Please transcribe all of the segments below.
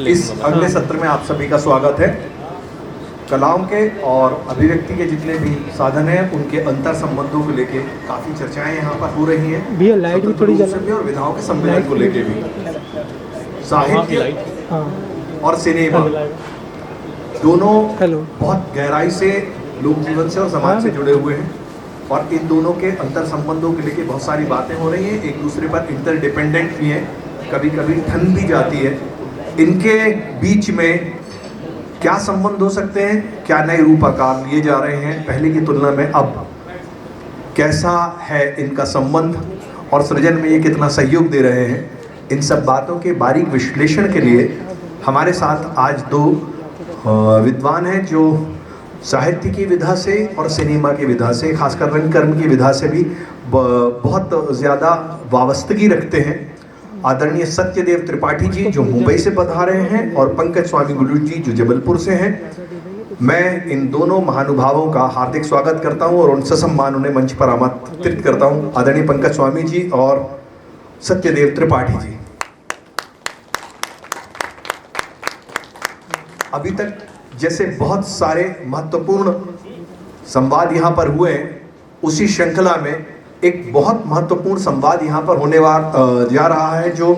इस अगले सत्र में आप सभी का स्वागत है। कलाओं के और अभिव्यक्ति के जितने भी साधन हैं उनके अंतर संबंधों को लेके काफ़ी चर्चाएं यहाँ पर हो रही हैं। भैया लाइट भी थोड़ी जला भी और विधाओं के सम्मेलन को लेके भी साहित्य और सिनेमा दोनों बहुत गहराई से लोक जीवन से और समाज से जुड़े हुए हैं और इन दोनों के अंतर संबंधों के लेके बहुत सारी बातें हो रही हैं। एक दूसरे पर इंटरडिपेंडेंट भी हैं, कभी कभी ठन भी जाती है। इनके बीच में क्या संबंध हो सकते हैं, क्या नए रूप आकार लिए जा रहे हैं, पहले की तुलना में अब कैसा है इनका संबंध और सृजन में ये कितना सहयोग दे रहे हैं, इन सब बातों के बारीक विश्लेषण के लिए हमारे साथ आज दो विद्वान हैं जो साहित्य की विधा से और सिनेमा की विधा से, खासकर रंगकर्म की विधा से भी बहुत ज़्यादा वाबस्तगी रखते हैं। आदरणीय सत्यदेव त्रिपाठी जी जो मुंबई से पधारे हैं और पंकज स्वामी गुरु जी जो जबलपुर से हैं। मैं इन दोनों महानुभावों का हार्दिक स्वागत करता हूं और उन ससम्मान उन्हें मंच पर आमंत्रित करता हूं। आदरणीय पंकज स्वामी जी और सत्यदेव त्रिपाठी जी। अभी तक जैसे बहुत सारे महत्वपूर्ण संवाद यहाँ पर हुए हैं, उसी श्रृंखला में एक बहुत महत्वपूर्ण संवाद यहाँ पर होने जा रहा है जो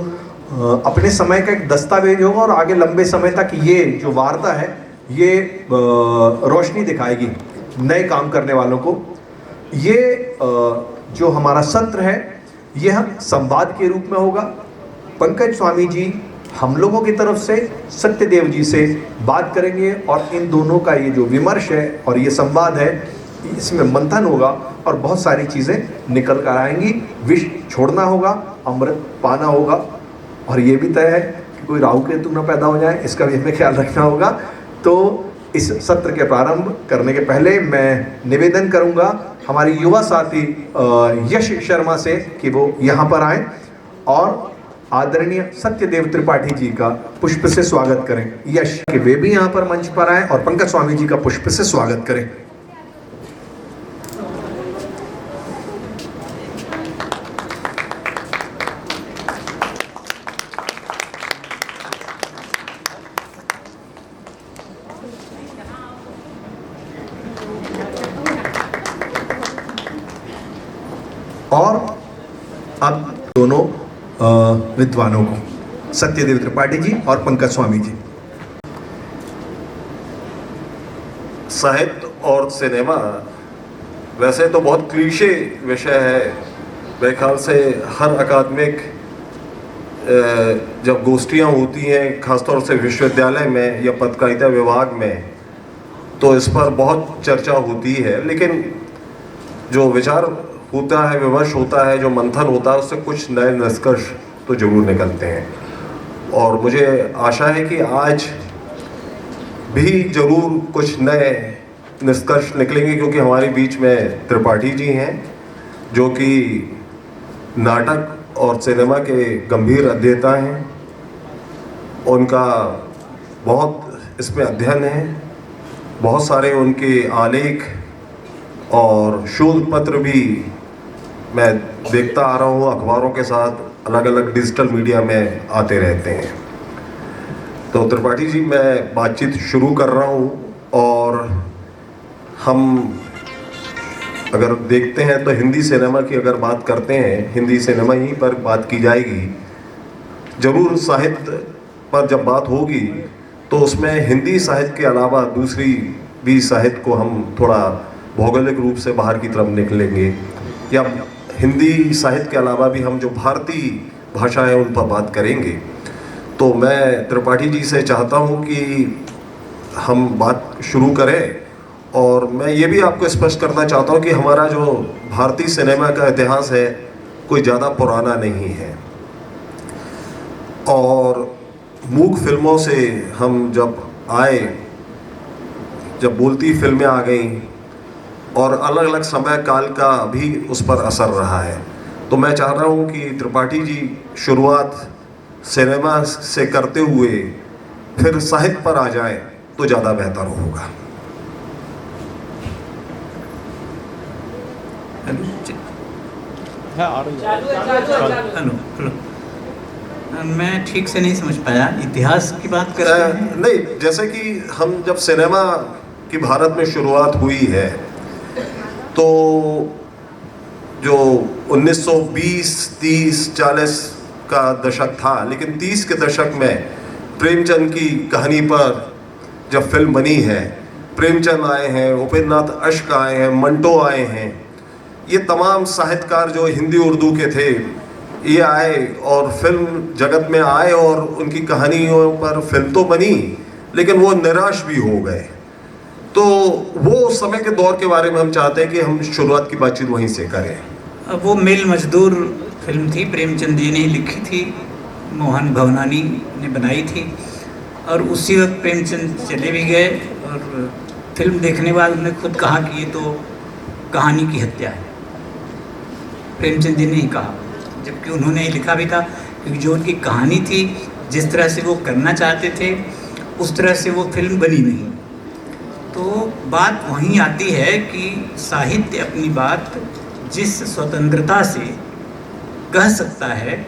अपने समय का एक दस्तावेज होगा और आगे लंबे समय तक ये जो वार्ता है ये रोशनी दिखाएगी नए काम करने वालों को। ये जो हमारा सत्र है यह संवाद के रूप में होगा। पंकज स्वामी जी हम लोगों की तरफ से सत्यदेव जी से बात करेंगे और इन दोनों का ये जो विमर्श है और ये संवाद है इसमें मंथन होगा और बहुत सारी चीज़ें निकल कर आएंगी। विष छोड़ना होगा, अमृत पाना होगा और ये भी तय है कि कोई राहु केतु न पैदा हो जाए, इसका भी हमें ख्याल रखना होगा। तो इस सत्र के प्रारंभ करने के पहले मैं निवेदन करूंगा हमारी युवा साथी यश शर्मा से कि वो यहाँ पर आएँ और आदरणीय सत्यदेव त्रिपाठी जी का पुष्प से स्वागत करें। यश के वे भी यहाँ पर मंच पर आए और पंकज स्वामी जी का पुष्प से स्वागत करें। और अब दोनों विद्वानों को, सत्यदेव त्रिपाठी जी और पंकज स्वामी जी। साहित्य और सिनेमा वैसे तो बहुत क्लीशे विषय है। मेरे ख्याल से हर अकादमिक जब गोष्ठियाँ होती हैं खासतौर से विश्वविद्यालय में या पत्रकारिता विभाग में तो इस पर बहुत चर्चा होती है, लेकिन जो विचार होता है, विमर्श होता है, जो मंथन होता है उससे कुछ नए निष्कर्ष तो जरूर निकलते हैं और मुझे आशा है कि आज भी जरूर कुछ नए निष्कर्ष निकलेंगे क्योंकि हमारे बीच में त्रिपाठी जी हैं जो कि नाटक और सिनेमा के गंभीर अध्येता हैं। उनका बहुत इसमें अध्ययन है, बहुत सारे उनके आलेख और शोध पत्र भी मैं देखता आ रहा हूँ, अखबारों के साथ अलग अलग डिजिटल मीडिया में आते रहते हैं। तो त्रिपाठी जी मैं बातचीत शुरू कर रहा हूँ और हम अगर देखते हैं तो हिंदी सिनेमा की अगर बात करते हैं, हिंदी सिनेमा ही पर बात की जाएगी। जरूर साहित्य पर जब बात होगी तो उसमें हिंदी साहित्य के अलावा दूसरी भी साहित्य को हम थोड़ा भौगोलिक रूप से बाहर की तरफ निकलेंगे या हिंदी साहित्य के अलावा भी हम जो भारतीय भाषा है उन पर बात करेंगे। तो मैं त्रिपाठी जी से चाहता हूं कि हम बात शुरू करें और मैं ये भी आपको स्पष्ट करना चाहता हूं कि हमारा जो भारतीय सिनेमा का इतिहास है कोई ज़्यादा पुराना नहीं है और मूक फिल्मों से हम जब आए, जब बोलती फिल्में आ गई और अलग अलग समय काल का भी उस पर असर रहा है। तो मैं चाह रहा हूँ कि त्रिपाठी जी शुरुआत सिनेमा से करते हुए फिर साहित्य पर आ जाएं तो ज़्यादा बेहतर होगा। Hello hello. मैं ठीक से नहीं समझ पाया, इतिहास की बात कर रहे हैं? नहीं, जैसे कि हम जब सिनेमा की भारत में शुरुआत हुई है तो जो 1920, 30, 40 का दशक था, लेकिन 30 के दशक में प्रेमचंद की कहानी पर जब फिल्म बनी है, प्रेमचंद आए हैं, उपेंद्र नाथ अश्क आए हैं, मंटो आए हैं, ये तमाम साहित्यकार जो हिंदी उर्दू के थे ये आए और फिल्म जगत में आए और उनकी कहानियों पर फिल्म तो बनी लेकिन वो निराश भी हो गए। तो वो उस समय के दौर के बारे में हम चाहते हैं कि हम शुरुआत की बातचीत वहीं से करें। वो मिल मजदूर फिल्म थी, प्रेमचंद जी ने लिखी थी, मोहन भवनानी ने बनाई थी, और उसी वक्त प्रेमचंद चले भी गए और फिल्म देखने के बाद उन्होंने खुद कहा कि ये तो कहानी की हत्या है। प्रेमचंद जी ने ही कहा, जबकि उन्होंने ही लिखा भी था, क्योंकि जो उनकी कहानी थी, जिस तरह से वो करना चाहते थे उस तरह से वो फिल्म बनी नहीं। तो बात वहीं आती है कि साहित्य अपनी बात जिस स्वतंत्रता से कह सकता है,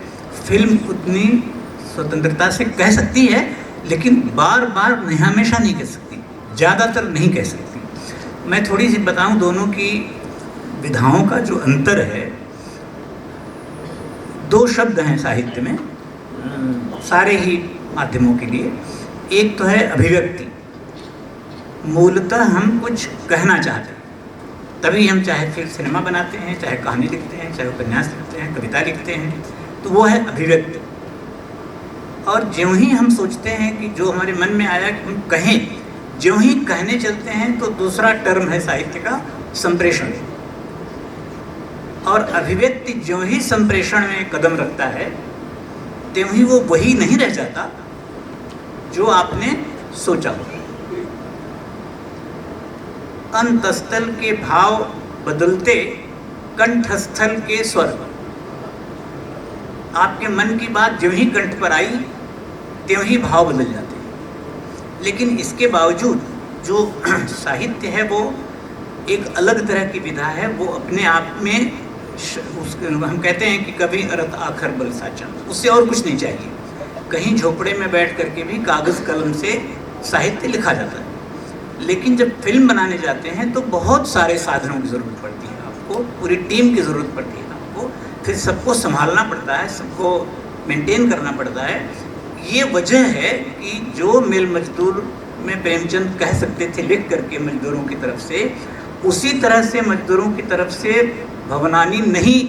फिल्म उतनी स्वतंत्रता से कह सकती है, लेकिन बार बार नहीं, हमेशा नहीं कह सकती, ज़्यादातर नहीं कह सकती। मैं थोड़ी सी बताऊं दोनों की विधाओं का जो अंतर है। दो शब्द हैं साहित्य में सारे ही माध्यमों के लिए। एक तो है अभिव्यक्ति, मूलतः हम कुछ कहना चाहते हैं तभी हम चाहे फिर सिनेमा बनाते हैं, चाहे कहानी लिखते हैं, चाहे उपन्यास लिखते हैं, कविता लिखते हैं, तो वो है अभिव्यक्ति। और ज्यों ही हम सोचते हैं कि जो हमारे मन में आया कि हम कहें, ज्यों ही कहने चलते हैं तो दूसरा टर्म है साहित्य का संप्रेषण। और अभिव्यक्ति ज्यों ही संप्रेषण में कदम रखता है त्यों ही वो वही नहीं रह जाता जो आपने सोचा हो। अंतस्थल के भाव बदलते कंठस्थल के स्वर। आपके मन की बात ज्यों ही कंठ पर आई त्यों ही भाव बदल जाते हैं। लेकिन इसके बावजूद जो साहित्य है वो एक अलग तरह की विधा है। वो अपने आप में हम कहते हैं कि कभी अरत आखर बल साचा, उससे और कुछ नहीं चाहिए। कहीं झोपड़े में बैठ करके भी कागज़ कलम से साहित्य लिखा जाता है। लेकिन जब फिल्म बनाने जाते हैं तो बहुत सारे साधनों की ज़रूरत पड़ती है आपको, पूरी टीम की ज़रूरत पड़ती है आपको, फिर सबको संभालना पड़ता है, सबको मेंटेन करना पड़ता है। ये वजह है कि जो मिल मजदूर में प्रेमचंद कह सकते थे लिख करके मजदूरों की तरफ से, उसी तरह से मजदूरों की तरफ से भवनानी नहीं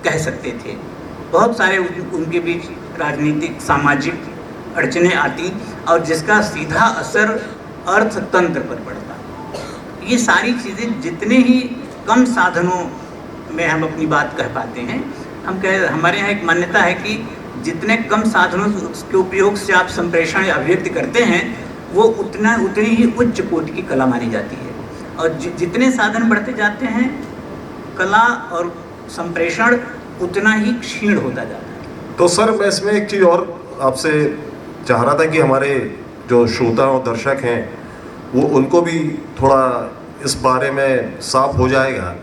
कह सकते थे। बहुत सारे उनके बीच राजनीतिक सामाजिक अड़चने आती और जिसका सीधा असर अर्थतंत्र पर पड़ता। ये सारी चीज़ें जितने ही कम साधनों में हम अपनी बात कह पाते हैं, हमारे यहाँ एक मान्यता है कि जितने कम साधनों के उपयोग से आप संप्रेषण या अभिव्यक्ति करते हैं वो उतनी ही उच्च कोटि की कला मानी जाती है। और जितने साधन बढ़ते जाते हैं कला और संप्रेषण उतना ही क्षीण होता जाता है। तो सर मैं इसमें एक चीज़ और आपसे चाह रहा था कि हमारे जो श्रोता और दर्शक हैं वो उनको भी थोड़ा इस बारे में साफ हो जाएगा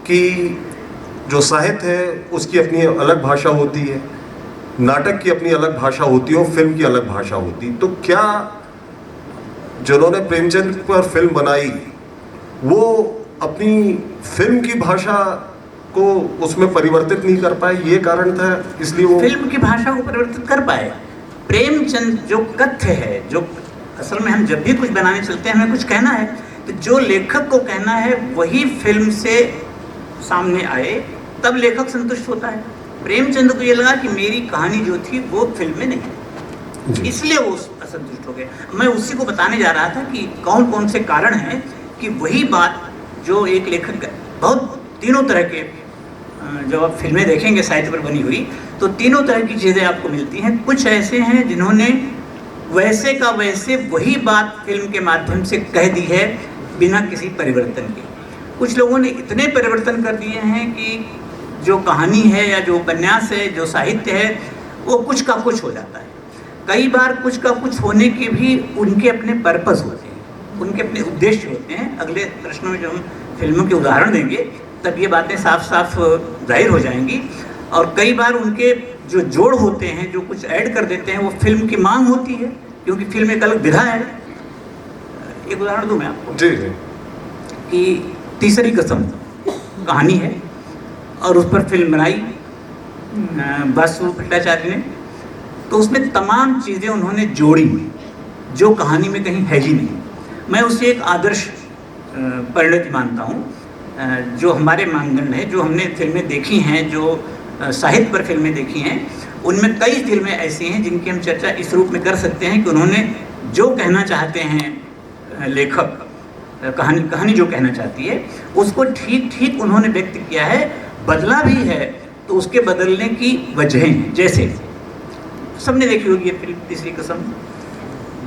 कि जो साहित्य है उसकी अपनी अलग भाषा होती है, नाटक की अपनी अलग भाषा होती है और फिल्म की अलग भाषा होती है। तो क्या जिन्होंने प्रेमचंद पर फिल्म बनाई वो अपनी फिल्म की भाषा को उसमें परिवर्तित नहीं कर पाए, ये कारण था इसलिए वो फिल्म की भाषा को परिवर्तित कर पाए? प्रेमचंद जो कथ्य है, जो असल में हम जब भी कुछ बनाने चलते हैं हमें कुछ कहना है, तो जो लेखक को कहना है वही फिल्म से सामने आए तब लेखक संतुष्ट होता है। प्रेमचंद को ये लगा कि मेरी कहानी जो थी वो फिल्म में नहीं है, इसलिए वो असंतुष्ट हो गए। मैं उसी को बताने जा रहा था कि कौन कौन से कारण हैं कि वही बात जो एक लेखक बहुत तीनों तरह के, जब आप फिल्में देखेंगे साहित्य पर बनी हुई तो तीनों तरह की चीज़ें आपको मिलती हैं। कुछ ऐसे हैं जिन्होंने वैसे का वैसे वही बात फिल्म के माध्यम से कह दी है बिना किसी परिवर्तन के। कुछ लोगों ने इतने परिवर्तन कर दिए हैं कि जो कहानी है या जो उपन्यास है, जो साहित्य है, वो कुछ का कुछ हो जाता है। कई बार कुछ का कुछ होने के भी उनके अपने पर्पस होते हैं, उनके अपने उद्देश्य होते हैं। अगले प्रश्नों में जो हम फिल्मों के उदाहरण देंगे तब ये बातें साफ साफ जाहिर हो जाएंगी। और कई बार उनके जो जोड़ होते हैं, जो कुछ ऐड कर देते हैं, वो फिल्म की मांग होती है, क्योंकि फिल्म एक अलग विधा है। एक उदाहरण दूं मैं आपको जी जी। कि तीसरी कसम कहानी है और उस पर फिल्म बनाई वासु भट्टाचार्य ने, तो उसमें तमाम चीज़ें उन्होंने जोड़ी जो कहानी में कहीं है ही नहीं। मैं उसे एक आदर्श परिणति मानता हूँ। जो हमारे मानदंड है, जो हमने फिल्में देखी हैं, जो साहित्य पर फिल्में देखी हैं, उनमें कई फिल्में ऐसी हैं जिनकी हम चर्चा इस रूप में कर सकते हैं कि उन्होंने जो कहना चाहते हैं लेखक, कहानी जो कहना चाहती है उसको ठीक ठीक उन्होंने व्यक्त किया है, बदला भी है तो उसके बदलने की वजहें, जैसे सबने देखी होगी ये फिल्म तीसरी कसम,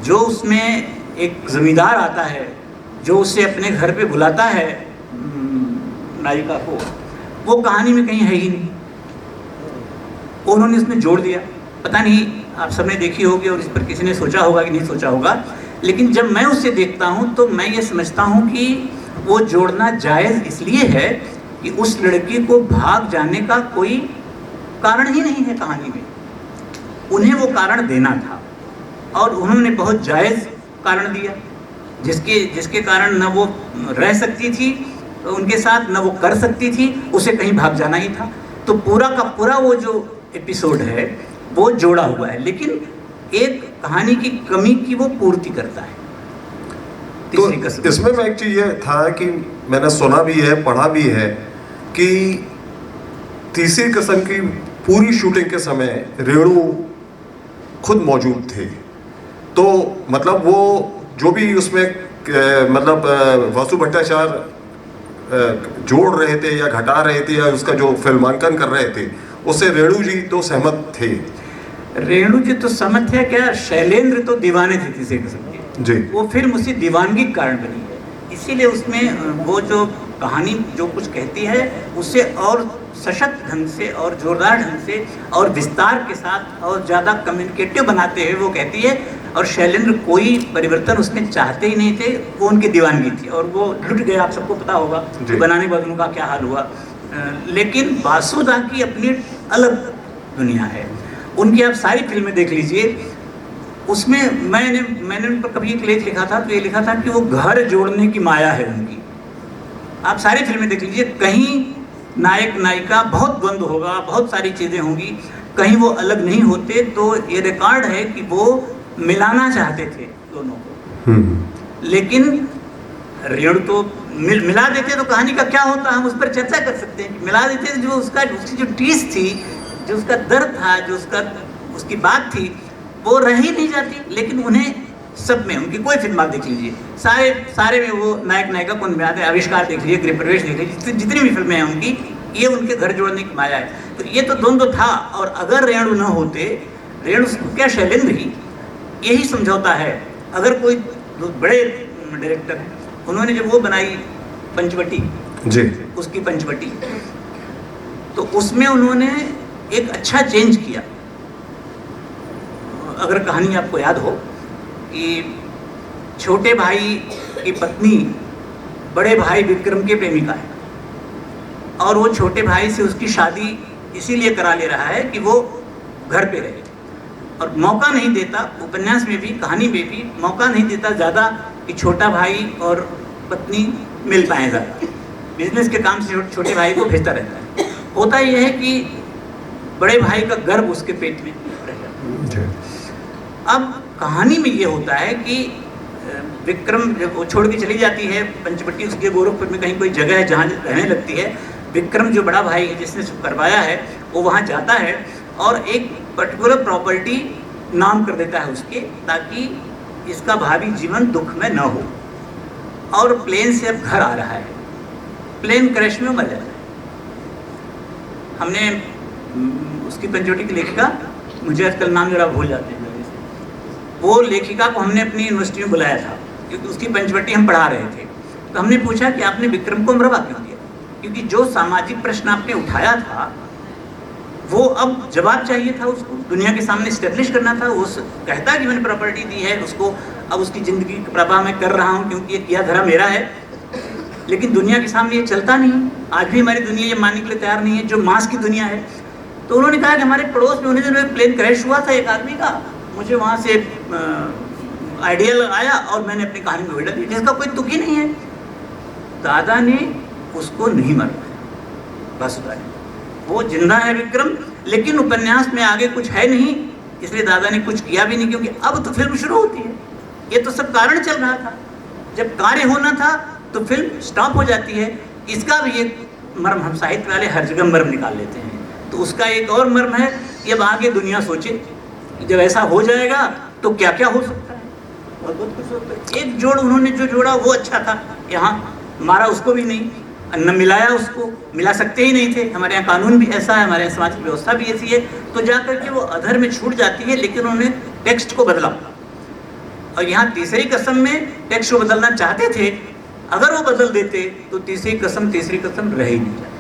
जो उसमें एक जमींदार आता है जो उसे अपने घर पे बुलाता है नायिका को, वो कहानी में कहीं है ही नहीं, उन्होंने उसमें जोड़ दिया। पता नहीं आप सबने देखी होगी और इस पर किसी ने सोचा होगा कि नहीं सोचा होगा, लेकिन जब मैं उसे देखता हूँ तो मैं ये समझता हूँ कि वो जोड़ना जायज़ इसलिए है कि उस लड़की को भाग जाने का कोई कारण ही नहीं है कहानी में, उन्हें वो कारण देना था और उन्होंने बहुत जायज़ कारण दिया, जिसके कारण न वो रह सकती थी उनके साथ, न वो कर सकती थी, उसे कहीं भाग जाना ही था। तो पूरा का पूरा वो जो एपिसोड है वो जोड़ा हुआ है, लेकिन एक कहानी की कमी की वो पूर्ति करता है। तो इसमें मैं एक चीज़ ये था कि मैंने सुना भी है, पढ़ा भी है कि तीसरी कसम की पूरी शूटिंग के समय रेणु खुद मौजूद थे। तो मतलब वो जो भी उसमें मतलब वासु भट्टाचार्य जोड़ रहे थे या घटा रहे थे या उसका जो फिल्मांकन कर रहे थे, उससे रेणु जी तो सहमत थे। रेणु जी तो सहमत थे क्या, शैलेंद्र तो दीवाने थे तीसरी कसम के जी। वो फिल्म उसी दीवानगी के कारण बनी है, इसीलिए उसमें वो जो कहानी जो कुछ कहती है उससे और सशक्त ढंग से और जोरदार ढंग से और विस्तार के साथ और ज़्यादा कम्युनिकेटिव बनाते हुए वो कहती है। और शैलेंद्र कोई परिवर्तन उसमें चाहते ही नहीं थे, वो उनकी दीवानगी थी और वो लुट गए, आप सबको पता होगा कि बनाने बाद उनका क्या हाल हुआ। लेकिन वासुदा की अपनी अलग दुनिया है, उनकी आप सारी फिल्में देख लीजिए, उसमें मैंने उन पर कभी एक लेख लिखा था, तो ये लिखा था कि वो घर जोड़ने की माया है उनकी। आप सारी फिल्में देख लीजिए, कहीं नायक नायिका बहुत द्वंद्व होगा, बहुत सारी चीज़ें होंगी, कहीं वो अलग नहीं होते। तो ये रिकॉर्ड है कि वो मिलाना चाहते थे दोनों को, लेकिन रेणु तो मिला देते तो कहानी का क्या होता, हम उस पर चर्चा कर सकते हैं कि मिला देते जो उसकी जो टीस थी, जो उसका दर्द था, जो उसकी बात थी, वो रह ही नहीं जाती। लेकिन उन्हें सब में, उनकी कोई फिल्म आप देख लीजिए, सारे में वो नायक नायिका कौन में आते हैं, आविष्कार देख लीजिए, गृह प्रवेश देख लीजिए, जितनी भी फिल्में हैं उनकी, ये उनके घर जोड़ने की माया है। तो ये तो द्वंद्व था, और अगर रेणु न होते, रेणु क्या शैलेंद्र ही, यही समझौता है। अगर कोई बड़े डायरेक्टर हैं, उन्होंने जब वो बनाई पंचवटी जी, उसकी पंचवटी, तो उसमें उन्होंने एक अच्छा चेंज किया। अगर कहानी आपको याद हो कि छोटे भाई की पत्नी बड़े भाई विक्रम के प्रेमिका है, और वो छोटे भाई से उसकी शादी इसीलिए करा ले रहा है कि वो घर पे रहे, और मौका नहीं देता, उपन्यास में भी कहानी में भी मौका नहीं देता ज़्यादा कि छोटा भाई और पत्नी मिल पाएँ ज़्यादा। बिजनेस के काम से छोटे भाई को भेजता रहता है। होता यह है कि बड़े भाई का गर्भ उसके पेट में रह जाता है। अब कहानी में ये होता है कि विक्रम जब वो छोड़ के चली जाती है पंचवटी, उसके गोरखपुर में कहीं कोई जगह है जहाँ रहने लगती है। विक्रम जो बड़ा भाई है जिसने करवाया है, वो वहाँ जाता है और एक पर्टिकुलर प्रॉपर्टी नाम कर देता है उसके, ताकि इसका भावी जीवन दुख में न हो। और प्लेन से अब घर आ रहा है, प्लेन क्रैश में मर जाता है। हमने उसकी पंचवटी की लेखिका, मुझे आजकल नाम जरा भूल जाते हैं, वो लेखिका को हमने अपनी यूनिवर्सिटी में बुलाया था क्योंकि उसकी पंचवटी हम पढ़ा रहे थे। तो हमने पूछा कि आपने विक्रम को मरवा क्यों दिया, क्योंकि जो सामाजिक प्रश्न आपने उठाया था वो अब जवाब चाहिए था उसको, दुनिया के सामने स्टेब्लिश करना था। वो कहता कि मैंने प्रॉपर्टी दी है उसको, अब उसकी ज़िंदगी का प्रवाह मैं कर रहा हूँ क्योंकि ये किया धरा मेरा है। लेकिन दुनिया के सामने ये चलता नहीं। आज भी हमारी दुनिया ये मानने के लिए तैयार नहीं है, जो मास की दुनिया है। तो उन्होंने कहा कि हमारे पड़ोस में उन्हें जो प्लेन क्रैश हुआ था एक आदमी का, मुझे वहाँ से आइडियल आया और मैंने अपनी कहानी में डाली, जिसका कोई तुक ही नहीं है। दादा ने उसको नहीं मरवाया, वासुदा ने। वो जिंदा है विक्रम, लेकिन उपन्यास में आगे कुछ है नहीं, इसलिए दादा ने कुछ किया भी नहीं, क्योंकि अब तो फिल्म शुरू होती है। ये तो सब कारण चल रहा था, जब कार्य होना था तो फिल्म स्टॉप हो जाती है। इसका भी एक मर्म हम साहित्य वाले हर जगह मर्म निकाल लेते हैं। तो उसका एक और मर्म है कि अब आगे दुनिया सोचे, जब ऐसा हो जाएगा तो क्या क्या हो सकता है। बहुत कुछ होता है। एक जोड़ उन्होंने जो जोड़ा वो अच्छा था, यहाँ मारा उसको भी नहीं, न मिलाया उसको, मिला सकते ही नहीं थे। हमारे यहाँ कानून भी ऐसा है, हमारे यहाँ सामाजिक व्यवस्था भी ऐसी है, तो जाकर के वो अधर में छूट जाती है। लेकिन उन्होंने टेक्स्ट को बदला, और यहाँ तीसरी कसम में टेक्स्ट को बदलना चाहते थे। अगर वो बदल देते तो तीसरी कसम रह ही नहीं जाती।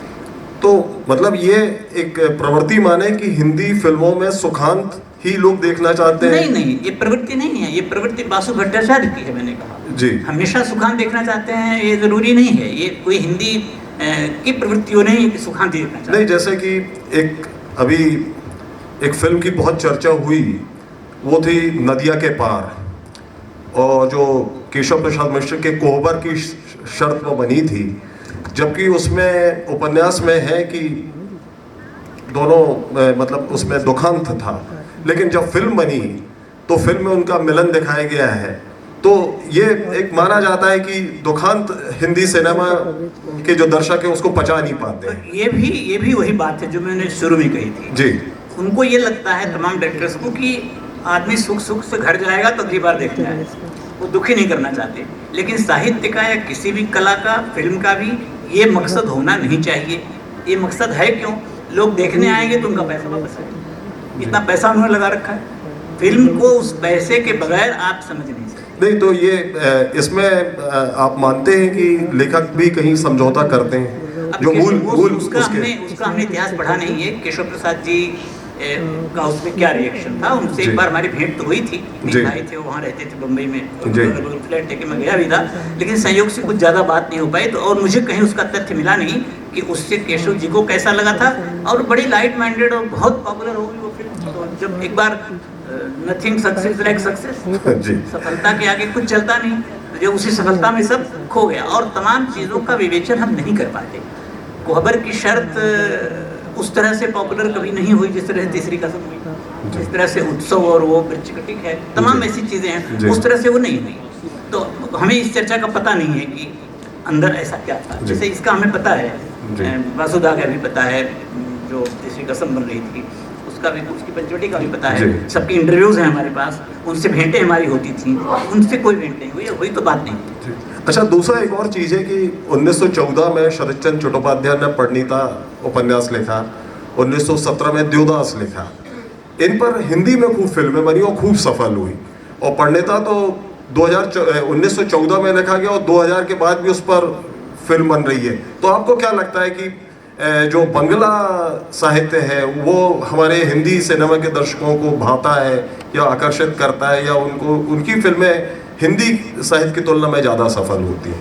तो मतलब ये एक प्रवृत्ति माने कि हिंदी फिल्मों में सुखांत ही लोग देखना चाहते हैं? नहीं, ये प्रवृत्ति नहीं है, ये प्रवृत्ति बासु भट्टाचार्य की है। मैंने कहा जी, हमेशा सुखांत देखना चाहते हैं, ये जरूरी नहीं है। ये कोई हिंदी की प्रवृत्तियों नहीं कि सुखांत देखना चाहते। नहीं, जैसे कि अभी एक फिल्म की बहुत चर्चा हुई, वो थी नदिया के पार, और जो केशव प्रसाद मिश्र के कोहबर की शर्त पर बनी थी, जबकि उसमें उपन्यास में है कि दोनों मतलब उसमें दुखांत था, लेकिन जब फिल्म बनी तो फिल्म में उनका मिलन दिखाया गया है। तो ये एक माना जाता है कि दुखांत हिंदी सिनेमा के जो दर्शक हैं उसको पचा नहीं पाते हैं। ये भी वही बात है जो मैंने शुरू में कही थी जी। उनको ये लगता है तमाम डायरेक्टर्स को कि आदमी सुख से घर जाएगा तो अगली बार देखता है, वो दुखी नहीं करना चाहते। लेकिन साहित्य का या किसी भी कला का, फिल्म का भी ये मकसद होना नहीं चाहिए। ये मकसद है क्यों? लोग देखने आएंगे तो उनका पैसा वापस आएगा। इतना पैसा उन्होंने लगा रखा है, फिल्म को उस पैसे के बगैर आप समझ नहीं सकते। नहीं, तो ये इसमें आप मानते हैं कि लेखक भी कहीं समझौता करते हैं? जो मूल उसका हमने इतिहास पढ़ा नहीं है। केशव प्रसाद जी का उसमें क्या रिएक्शन था, उनसे एक बार हमारी भेंट तो हुई थी। भाई थे, वो वहाँ रहते थे बम्बई में, फ्लैट लेके मैं गया भी था, लेकिन संयोग से कुछ ज़्यादा बात नहीं हो पाई। तो और मुझे कहीं उसका तथ्य मिला नहीं कि उससे केशव जी को कैसा लगा था। और बड़ी लाइट माइंडेड और बहुत पॉपुलर हो गई वो फिल्म। तो जब एक बार नथिंग सक्सेस लाइक सक्सेस, सफलता के आगे कुछ चलता नहीं, तो जो उसी सफलता में सब खो गया। और तमाम चीज़ों का विवेचन हम नहीं कर पाते। कोहबर की शर्त उस तरह से पॉपुलर कभी नहीं हुई जिस तरह तीसरी कसम हुई, जिस तरह से उत्सव और वो चिकटिक है, तमाम ऐसी चीज़ें हैं, उस तरह से वो नहीं हुई। तो हमें इस चर्चा का पता नहीं है कि अंदर ऐसा क्या था। जैसे इसका हमें पता है, वासुदा का भी पता है, जो तीसरी कसम बन रही थी उसका भी, उसकी पंचवटी का भी पता है। सबके इंटरव्यूज़ हैं हमारे पास, उनसे भेंटें हमारी होती थी, उनसे कोई भेंट नहीं हुई, वही तो बात नहीं। अच्छा, दूसरा एक और चीज़ है कि 1914 में शरदचंद्र चट्टोपाध्याय ने परिणीता उपन्यास लिखा, 1917 में देवदास लिखा। इन पर हिंदी में खूब फिल्में बनी और खूब सफल हुई। और परिणीता तो 1914 में लिखा गया और 2000 के बाद भी उस पर फिल्म बन रही है। तो आपको क्या लगता है कि जो बंगला साहित्य है वो हमारे हिंदी सिनेमा के दर्शकों को भाता है या आकर्षित करता है, या उनकी फिल्में हिंदी साहित्य की तुलना में ज़्यादा सफल होती है?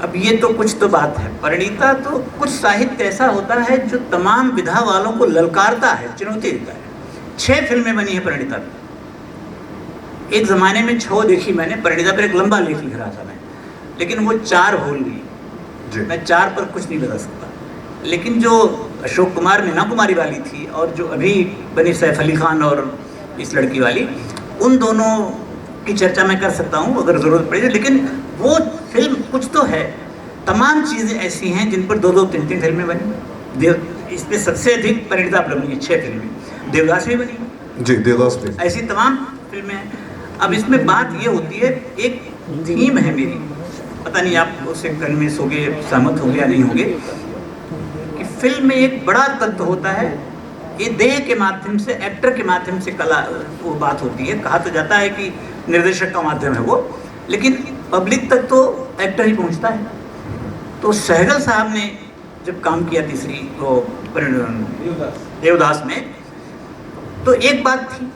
अब ये तो कुछ तो बात है। परिणीता तो कुछ साहित्य ऐसा होता है जो तमाम विधा वालों को ललकारता है, चुनौती देता है। 6 फिल्में बनी है परिणीता में। एक ज़माने में 6 देखी मैंने। परिणीता पर एक लंबा लेख लिख रहा था मैं, लेकिन वो 4 भूल गई। मैं 4 पर कुछ नहीं बता सकता। लेकिन जो अशोक कुमार मीना कुमारी वाली थी और जो अभी बनी सैफ अली खान और इस लड़की वाली, उन दोनों की चर्चा मैं कर सकता हूँ अगर ज़रूरत पड़े। लेकिन वो फिल्म कुछ तो है। तमाम चीज़ें ऐसी हैं जिन पर 2-2, 3-3 फिल्में बनी। इसमें सबसे अधिक परिणीता पर बनी है 6 फिल्में। देवदास भी बनी जी, देवदास भी। ऐसी तमाम फिल्में हैं। अब इसमें बात ये होती है, एक थीम है मेरी, पता नहीं आप उससे कन्विंस होगे, सहमत होगे या नहीं होगे, कि फिल्म में एक बड़ा तत्व होता है। ये देह के माध्यम से, एक्टर के माध्यम से कला वो बात होती है। कहा तो जाता है कि निर्देशक का माध्यम है वो, लेकिन पब्लिक तक तो एक्टर ही पहुंचता है। तो सहगल साहब ने जब काम किया तीसरी वो देवदास में, तो एक बात थी,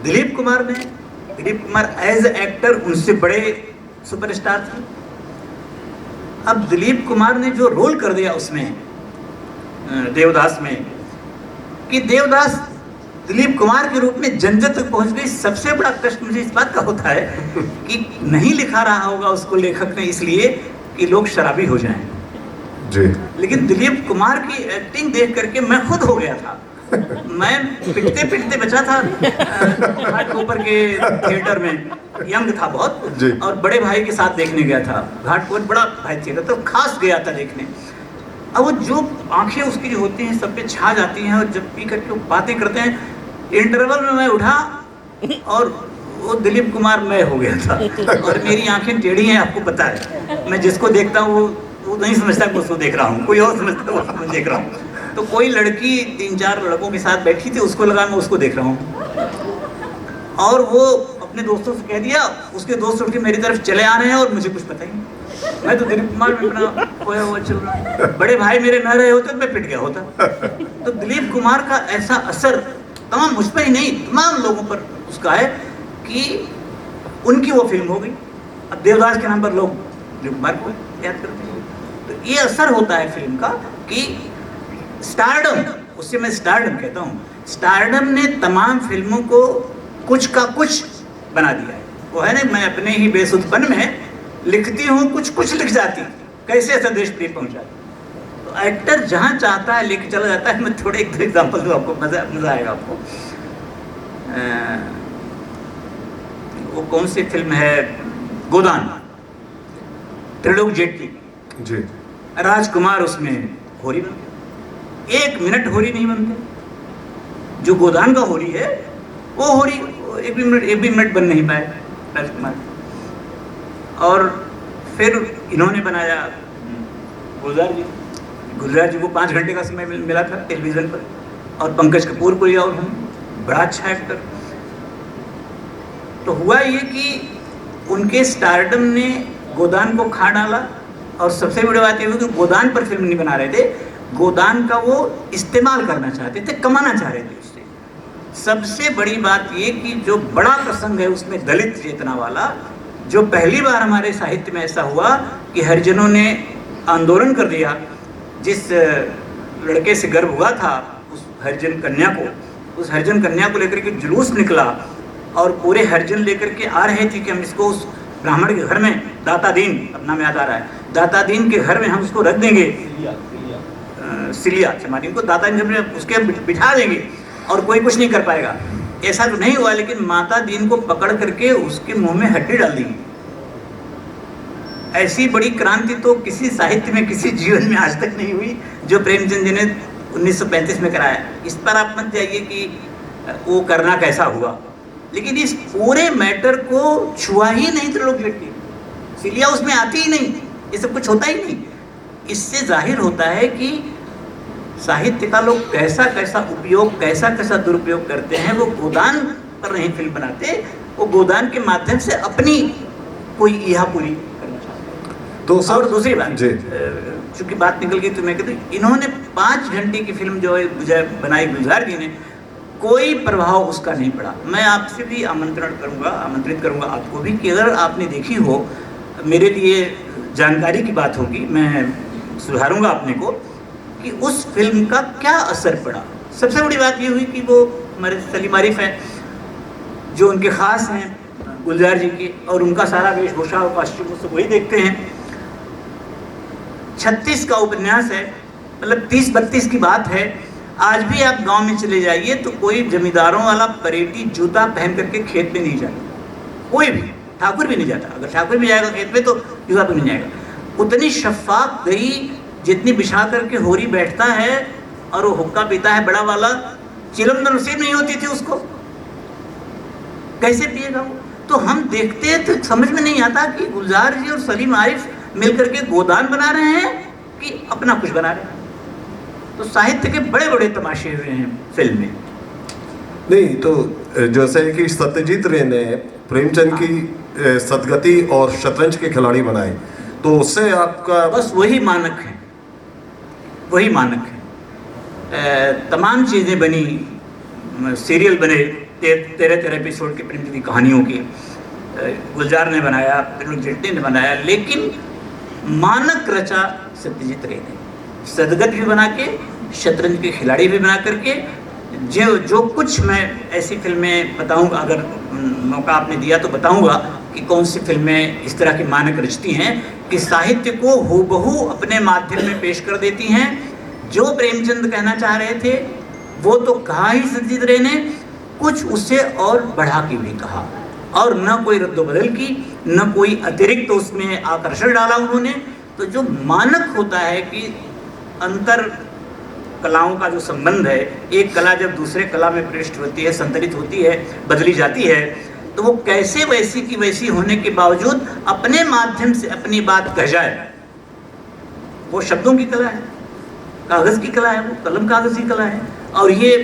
दिलीप कुमार एज एक्टर उनसे बड़े सुपरस्टार थे। अब दिलीप कुमार ने जो रोल कर दिया उसमें देवदास में, कि देवदास दिलीप कुमार के रूप में जंजत तक पहुंच गई। सबसे बड़ा कष्ट मुझे इस बात का होता है कि नहीं लिखा रहा होगा उसको लेखक ने इसलिए कि लोग शराबी हो जाएं जी। लेकिन दिलीप कुमार की एक्टिंग देख करके मैं खुद हो गया था। मैं पिटते पिटते बचा था घाटकोपर के थिएटर में, यंग था बहुत जी। और बड़े भाई के साथ देखने गया था। घाटकोपर बड़ा भाई थिएटर तो खास गया था देखने। अब वो जो आंखें उसकी जो होती हैं सब पे छा जाती हैं और जब पी करके वो बातें करते हैं, इंटरवल में मैं उठा और वो दिलीप कुमार मैं हो गया था और मेरी आंखें टेढ़ी हैं, आपको पता है। मैं जिसको देखता हूँ वो नहीं समझता कि उसको देख रहा हूँ, कोई और समझता है उसको मैं देख रहा हूँ। तो कोई लड़की 3-4 लड़कों के साथ बैठी थी, उसको लगा मैं उसको देख रहा हूँ और वो अपने दोस्तों से कह दिया, उसके दोस्त उठ के मेरी तरफ चले आ रहे हैं और मुझे कुछ पता ही नहीं। मैं तो दिलीप कुमार में अपना खोया हुआ चल रहा। बड़े भाई मेरे न रहे होते तो मैं पिट गया होता। तो दिलीप कुमार का ऐसा असर तमाम मुझ पर ही नहीं तमाम लोगों पर उसका है कि उनकी वो फिल्म हो गई। अब देवदास के नाम पर लोग दिलीप कुमार को याद करते हैं। तो ये असर होता है फिल्म का कि स्टारडम, उससे मैं स्टारडम कहता हूँ, स्टारडम ने तमाम फिल्मों को कुछ का कुछ बना दिया है। वो है ना, मैं अपने ही बेसुधपन में लिखती हूँ, कुछ कुछ लिख जाती, कैसे संदेश प्रिय पहुँचाती। तो एक्टर जहाँ चाहता है लेके चला जाता है। मैं थोड़े एक दो एग्जाम्पल दूँ आपको, मज़ा आएगा आपको। वो कौन सी फिल्म है, गोदान, त्रिलोक जेटली जी। राजकुमार उसमें होरी बनते, 1 मिनट होरी नहीं बनते। जो गोदान का होरी है वो होरी एक भी मिनट बन नहीं पाए राजकुमार। और फिर इन्होंने बनाया गुलजार जी को 5 घंटे का समय मिला था टेलीविजन पर और पंकज कपूर को लिया और हम बड़ा अच्छा एक्टर। तो हुआ ये कि उनके स्टारडम ने गोदान को खा डाला और सबसे बड़ी बात ये हुई कि गोदान पर फिल्म नहीं बना रहे थे, गोदान का वो इस्तेमाल करना चाहते थे, कमाना चाह रहे थे उससे। सबसे बड़ी बात ये कि जो बड़ा प्रसंग है उसमें दलित चेतना वाला, जो पहली बार हमारे साहित्य में ऐसा हुआ कि हरिजनों ने आंदोलन कर दिया। जिस लड़के से गर्भ हुआ था उस हरिजन कन्या को, उस हरिजन कन्या को लेकर के जुलूस निकला और पूरे हरिजन लेकर के आ रहे थे कि हम इसको उस ब्राह्मण के घर में, दाता दीन, अब नाम याद आ रहा है, दाता दीन के घर में हम उसको रख देंगे, सिलिया चमारी को दाता दीन में उसके बिठा देंगे और कोई कुछ नहीं कर पाएगा। ऐसा तो नहीं हुआ, लेकिन माता दीन को पकड़ करके उसके मुंह में हड्डी डाल दी। ऐसी बड़ी क्रांति तो किसी साहित्य में, किसी जीवन में आज तक नहीं हुई जो प्रेमचंद जी ने 1935 में कराया। इस पर आप मत जाइए कि वो करना कैसा हुआ, लेकिन इस पूरे मैटर को छुआ ही नहीं त्रिलोक जेटली, सिलिया उसमें आती ही नहीं, ये सब कुछ होता ही नहीं। इससे जाहिर होता है कि साहित्य का लोग कैसा कैसा उपयोग, कैसा कैसा दुरुपयोग करते हैं। वो गोदान पर नहीं फिल्म बनाते, वो गोदान के माध्यम से अपनी कोई इहा पूरी करना चाहते हैं। तो और दूसरी बात, जी, चूंकि बात निकल गई तो मैं कहती हूँ, इन्होंने 5 घंटे की फिल्म जो है बनाई गुलजार जी ने, कोई प्रभाव उसका नहीं पड़ा। मैं आपसे भी आमंत्रित करूँगा आपको भी कि अगर आपने देखी हो, मेरे लिए जानकारी की बात होगी, मैं सुधारूंगा अपने को कि उस फिल्म का क्या असर पड़ा। सबसे बड़ी बात ये हुई कि वो हमारे सलीम आरिफ हैं जो उनके ख़ास हैं गुलजार जी के, और उनका सारा वेशभूषा और कॉस्ट्यूम उससे वही देखते हैं। 36 का उपन्यास है, मतलब 30-32 की बात है। आज भी आप गांव में चले जाइए तो कोई जमींदारों वाला परेटी जूता पहन करके खेत में नहीं जाता, कोई भी, ठाकुर भी नहीं जाता। अगर ठाकुर भी जाएगा खेत में तो जूता तो नहीं जाएगा। उतनी शफाफ दही जितनी बिछा करके होरी बैठता है और वो हुक्का पीता है बड़ा वाला, चिलम तो नसीब नहीं होती थी उसको, कैसे पिएगा वो। तो हम देखते हैं तो समझ में नहीं आता कि गुलजार जी और सलीम आरिफ मिलकर के गोदान बना रहे हैं कि अपना कुछ बना रहे हैं। तो साहित्य के बड़े बड़े तमाशे हुए हैं फिल्म में। नहीं तो जैसे कि सत्यजीत रे ने प्रेमचंद की सदगति और शतरंज के खिलाड़ी बनाए, तो उससे आपका बस वही मानक है, वही मानक है। तमाम चीज़ें बनी, सीरियल बने 13 एपिसोड के प्रेमचंद की कहानियों की, गुलजार ने बनाया, त्रिलोक जेटली ने बनाया, लेकिन मानक रचा सत्यजीत रे ने, सदगत भी बना के, शतरंज के खिलाड़ी भी बना करके। जो कुछ मैं ऐसी फिल्में बताऊंगा, अगर मौका आपने दिया तो बताऊंगा कि कौन सी फिल्में इस तरह के मानक रचती हैं कि साहित्य को हूबहू अपने माध्यम में पेश कर देती हैं। जो प्रेमचंद कहना चाह रहे थे वो तो कहा ही सत्यजीत रे ने, कुछ उससे और बढ़ा के भी कहा, और न कोई रद्दोबदल की, न कोई अतिरिक्त उसमें आकर्षण डाला उन्होंने। तो जो मानक होता है कि अंतर कलाओं का जो संबंध है, एक कला जब दूसरे कला में प्रविष्ट होती है, संतरित होती है, बदली जाती है, तो वो कैसे वैसी की वैसी होने के बावजूद अपने माध्यम से अपनी बात कह जाए, वो शब्दों की कला है, कागज़ की कला है, वो कलम कागज़ की कला है। और ये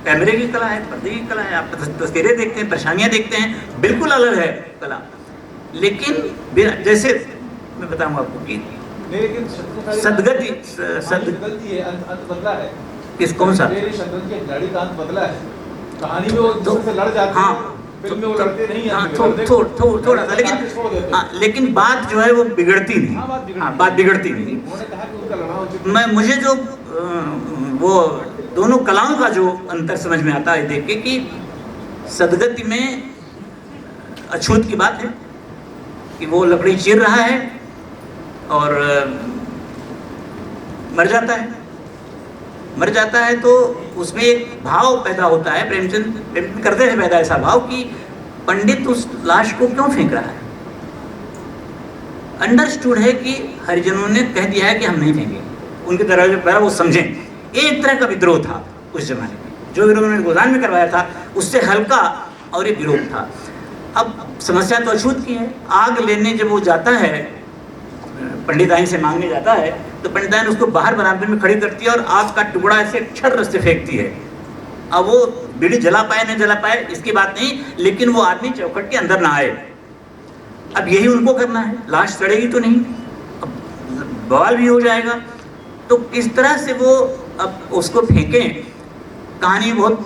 कैमरे की कला है, पर्दे की कला है। आप तस्वीरें देखते हैं, परेशानियाँ देखते हैं, बिल्कुल अलग है कला। लेकिन जैसे मैं बताऊंगा आपको कि सदगति गलती है, अंत बदला है। किस कौन सा शतरंज के खिलाड़ी का अंत बदला है। कहानी में वो दूसरे से लड़ जाते हैं, फिल्म में वो लड़ते नहीं हैं। थोड़ा सा, लेकिन लेकिन बात जो है वो बिगड़ती नहीं। बात बिगड़ती नहीं। उन्होंने कहा कि उनका लड़ाई उचित मुझे जो वो दोनों कलाओं का जो अंतर समझ में आता है देख के कि सदगति में अछूत की बात है कि वो लकड़ी चीर रहा है और मर जाता है, तो उसमें एक भाव पैदा होता है। प्रेमचंद करते थे पैदा ऐसा भाव कि पंडित उस लाश को क्यों फेंक रहा है। अंडरस्टूड है कि हरिजनों ने कह दिया है कि हम नहीं फेंकेंगे, उनके दरवाजे पर वो समझें। एक तरह का विद्रोह था उस जमाने में, जो विरोध उन्होंने गोदान में करवाया था उससे हल्का और एक विरोध था। अब समस्या तो अछूत की है। आग लेने जब वो जाता है, पंडिताइन से मांगने जाता है, तो पंडिताइन उसको बाहर बरामदे में खड़ी करती है और आग का टुकड़ा ऐसे छर्र से फेंकती है। अब वो बीड़ी जला पाए न जला पाए इसकी बात नहीं, लेकिन वो आदमी चौखट के अंदर ना आए। अब यही उनको करना है, लाश सड़ेगी तो नहीं, अब बवाल भी हो जाएगा। तो किस तरह से वो अब उसको फेंकें, कहानी बहुत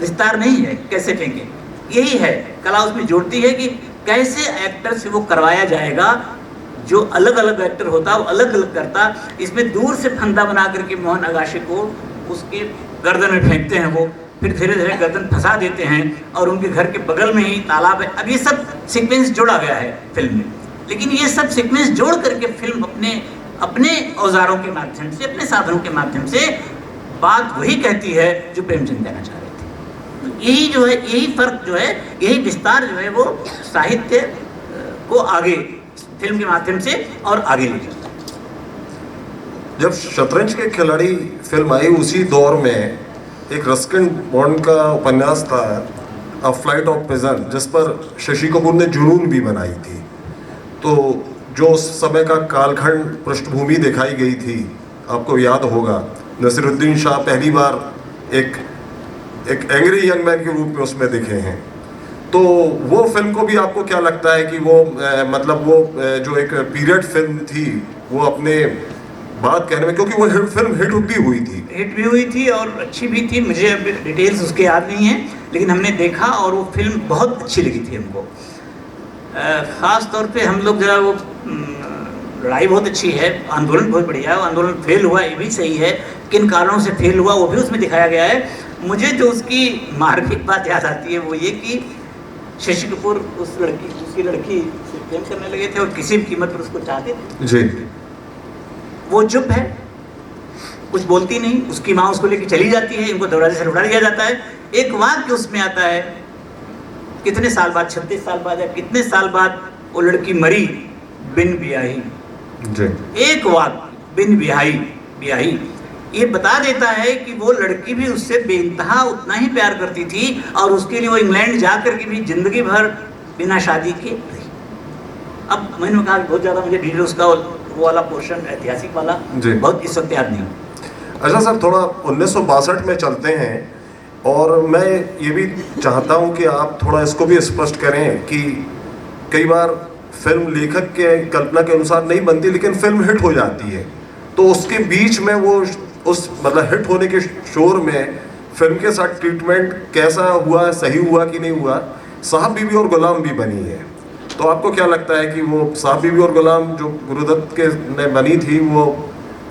विस्तार नहीं है, कैसे फेंकें, यही है कला उसमें जोड़ती है कि कैसे एक्टर से वो करवाया जाएगा। जो अलग अलग एक्टर होता वो अलग अलग करता। इसमें दूर से फंदा बना करके मोहन अगाशे को उसके गर्दन में फेंकते हैं, वो फिर धीरे धीरे गर्दन फंसा देते हैं और उनके घर के बगल में ही तालाब है। अब ये सब सीक्वेंस जोड़ा गया है फिल्म में, लेकिन ये सब सीक्वेंस जोड़ करके फिल्म अपने औजारों के माध्यम से, अपने साधनों के माध्यम से बात वही कहती है जो प्रेमचंद कहना चाह रहे थे। तो यही जो है, यही फर्क जो है, यही विस्तार जो है वो साहित्य को आगे फिल्म के माध्यम से और आगे ले जाता है। जब शतरंज के खिलाड़ी फिल्म आई, उसी दौर में एक रस्किन बॉन्ड का उपन्यास था अ फ्लाइट ऑफ पिजन, जिस पर शशि कपूर ने जुनून भी बनाई थी। तो जो उस समय का कालखंड पृष्ठभूमि दिखाई गई थी, आपको याद होगा, नसीरुद्दीन शाह पहली बार एक एंग्री यंग मैन के रूप में उसमें दिखे हैं। तो वो फिल्म को भी आपको क्या लगता है कि वो मतलब वो जो एक पीरियड फिल्म थी, वो अपने बात कहने में, क्योंकि वो फिल्म हिट भी हुई थी और अच्छी भी थी। मुझे अब डिटेल्स उसके याद नहीं है, लेकिन हमने देखा और वो फिल्म बहुत अच्छी लगी थी हमको। ख़ास तौर पे हम लोग जरा वो लड़ाई बहुत अच्छी है, आंदोलन बहुत बढ़िया है। वो आंदोलन फेल हुआ ये भी सही है, किन कारणों से फेल हुआ वो भी उसमें दिखाया गया है। मुझे जो उसकी मार्मिक बात याद आती है वो ये कि शशि कपूर उसकी लड़की से प्रेम करने लगे थे और किसी भी कीमत पर उसको चाहते थे जी। वो चुप है, कुछ बोलती नहीं, उसकी माँ उसको लेकर चली जाती है, इनको दरवाजे से उड़ा दिया जाता है। एक वाक्य उसमें आता है, कितने साल बाद, 36 साल बाद या कितने साल बाद वो लड़की मरी, बिन ब्याही जी। एक वाक्य बिन ब्याही ये बता देता है कि वो लड़की भी उससे बेइंतहा उतना ही प्यार करती थी और उसके लिए वो इंग्लैंड जाकर के भी जिंदगी भर बिना शादी के रही। अब मैंने कहा बहुत ज़्यादा मुझे डिटेल उसका वो वाला पोर्शन ऐतिहासिक वाला बहुत इस वक्त याद नहीं। अच्छा सर, थोड़ा 1962 में चलते हैं और मैं ये भी चाहता हूँ कि आप थोड़ा इसको भी स्पष्ट करें कि कई बार फिल्म लेखक के कल्पना के अनुसार नहीं बनती, लेकिन फिल्म हिट हो जाती है, तो उसके बीच में वो उस मतलब हिट होने के शोर में फिल्म के साथ ट्रीटमेंट कैसा हुआ, सही हुआ कि नहीं हुआ। साहब बीबी और गुलाम भी बनी है, तो आपको क्या लगता है कि वो साहब बीबी और गुलाम जो गुरुदत्त के ने बनी थी, वो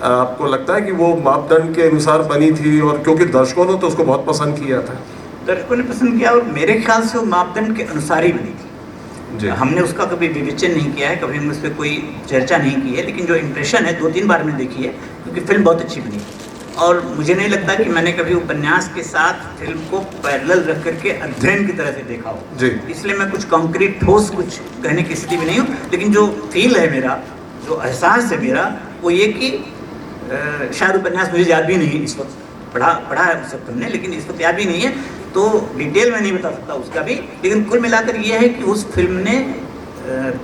आपको लगता है कि वो मापदंड के अनुसार बनी थी? और क्योंकि दर्शकों ने तो उसको बहुत पसंद किया था। दर्शकों ने पसंद किया और मेरे ख्याल से वो मापदंड के अनुसार ही बनी थी। जी। हमने उसका कभी विवेचन नहीं किया है, कभी हमने उस पर कोई चर्चा नहीं की है, लेकिन जो इम्प्रेशन है 2-3 बार मैंने देखी है, क्योंकि फिल्म बहुत अच्छी बनी। और मुझे नहीं लगता कि मैंने कभी उपन्यास के साथ फिल्म को पैरेलल रख करके अध्ययन की तरह से देखा हो। जी। इसलिए मैं कुछ कॉन्क्रीट ठोस कुछ कहने की स्थिति में नहीं हूँ, लेकिन जो फील है मेरा, जो एहसास है मेरा, वो ये कि शायद उपन्यास मुझे याद भी नहीं है इस वक्त, पढ़ा है उस वक्त हमने, लेकिन इस वक्त याद भी नहीं है, तो डिटेल में नहीं बता सकता उसका भी। लेकिन कुल मिलाकर ये है कि उस फिल्म ने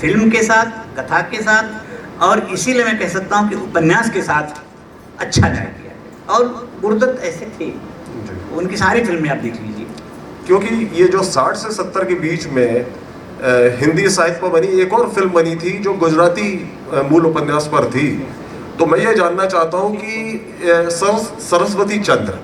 फिल्म के साथ, कथा के साथ, और इसीलिए मैं कह सकता हूँ कि उपन्यास के साथ अच्छा न्याय किया। और गुरुदत्त ऐसे थे, उनकी सारी फिल्में आप देख लीजिए। क्योंकि ये जो 60 से 70 के बीच में हिंदी साहित्य पर बनी एक और फिल्म बनी थी जो गुजराती मूल उपन्यास पर थी, तो मैं ये जानना चाहता हूँ कि सरस्वती चंद्र,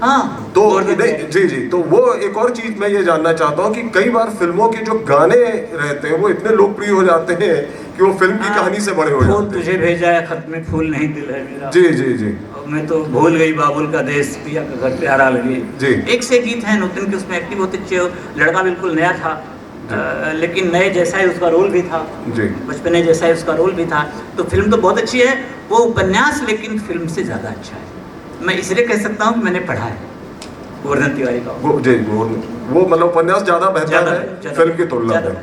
हाँ, तो जी जी, तो वो एक और चीज मैं ये जानना चाहता हूँ कि कई बार फिल्मों के जो गाने रहते हैं वो इतने लोकप्रिय हो जाते हैं कि वो फिल्म की कहानी से बड़े हो फूल जाते हैं। तुझे भेजा है खत में फूल नहीं दिल है मेरा, जी जी जी। और मैं तो भूल गई बाबुल का देश, पिया का घर प्यारा लगे। जी। एक से गीत है नूतन के, उसमें एक्टिंग बहुत अच्छी है, लड़का बिल्कुल नया था, लेकिन नए जैसा ही उसका रोल भी था, जी। बचपने जैसा ही उसका रोल भी था। तो फिल्म तो बहुत अच्छी है, वो उपन्यास लेकिन फिल्म से ज़्यादा अच्छा है। मैं इसलिए कह सकता हूँ कि मैंने पढ़ा है गोवर्धन तिवारी का। वो मतलब उपन्यास ज्यादा बेहतर है फिल्म की तुलना में।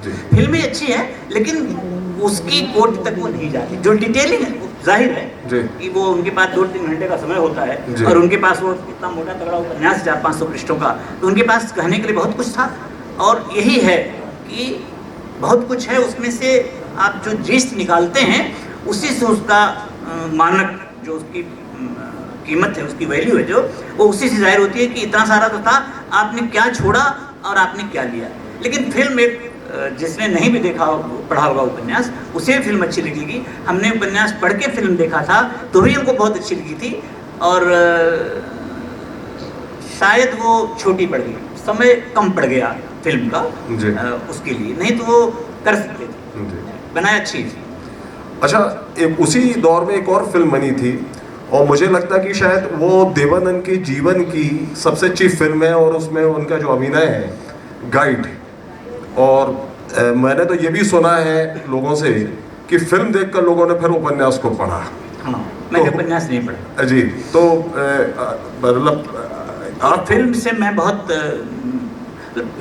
जी। फिल्म भी अच्छी है, लेकिन उसकी कोट तक वो नहीं जाती। जो डिटेलिंग है वो जाहिर है जी। कि वो उनके पास 2-3 घंटे का समय होता है, जी। और उनके पास वो इतना मोटा तगड़ा उपन्यास 400-500 पृष्ठों का, तो उनके पास कहने के लिए बहुत कुछ था। और यही है कि बहुत कुछ है उसमें से आप जो जीस्ट निकालते हैं उसी से उसका मानक, जो उसकी कीमत है, उसकी वैल्यू है, जो वो उसी से जाहिर होती है कि इतना सारा तो था, आपने क्या छोड़ा और आपने क्या लिया। लेकिन फिल्म एक, जिसने नहीं भी देखा पढ़ा होगा उपन्यास, उसे फिल्म अच्छी लगेगी। हमने उपन्यास पढ़ के फिल्म देखा था तो भी हमको बहुत अच्छी लगी थी, और शायद वो छोटी पड़ गई, समय कम पड़ गया फिल्म का उसके लिए, नहीं तो वो कर सकते थे, बनाया अच्छी थी। अच्छा, एक उसी दौर में एक और फिल्म बनी थी, और मुझे लगता है कि शायद वो देवानंद के जीवन की सबसे अच्छी फिल्म है, और उसमें उनका जो अभिनय है, गाइड। और मैंने तो ये भी सुना है लोगों से कि फिल्म देखकर लोगों ने फिर उपन्यास को पढ़ा। हाँ, मैंने उपन्यास नहीं पढ़ा जी। तो मतलब आप फिल्म से मैं बहुत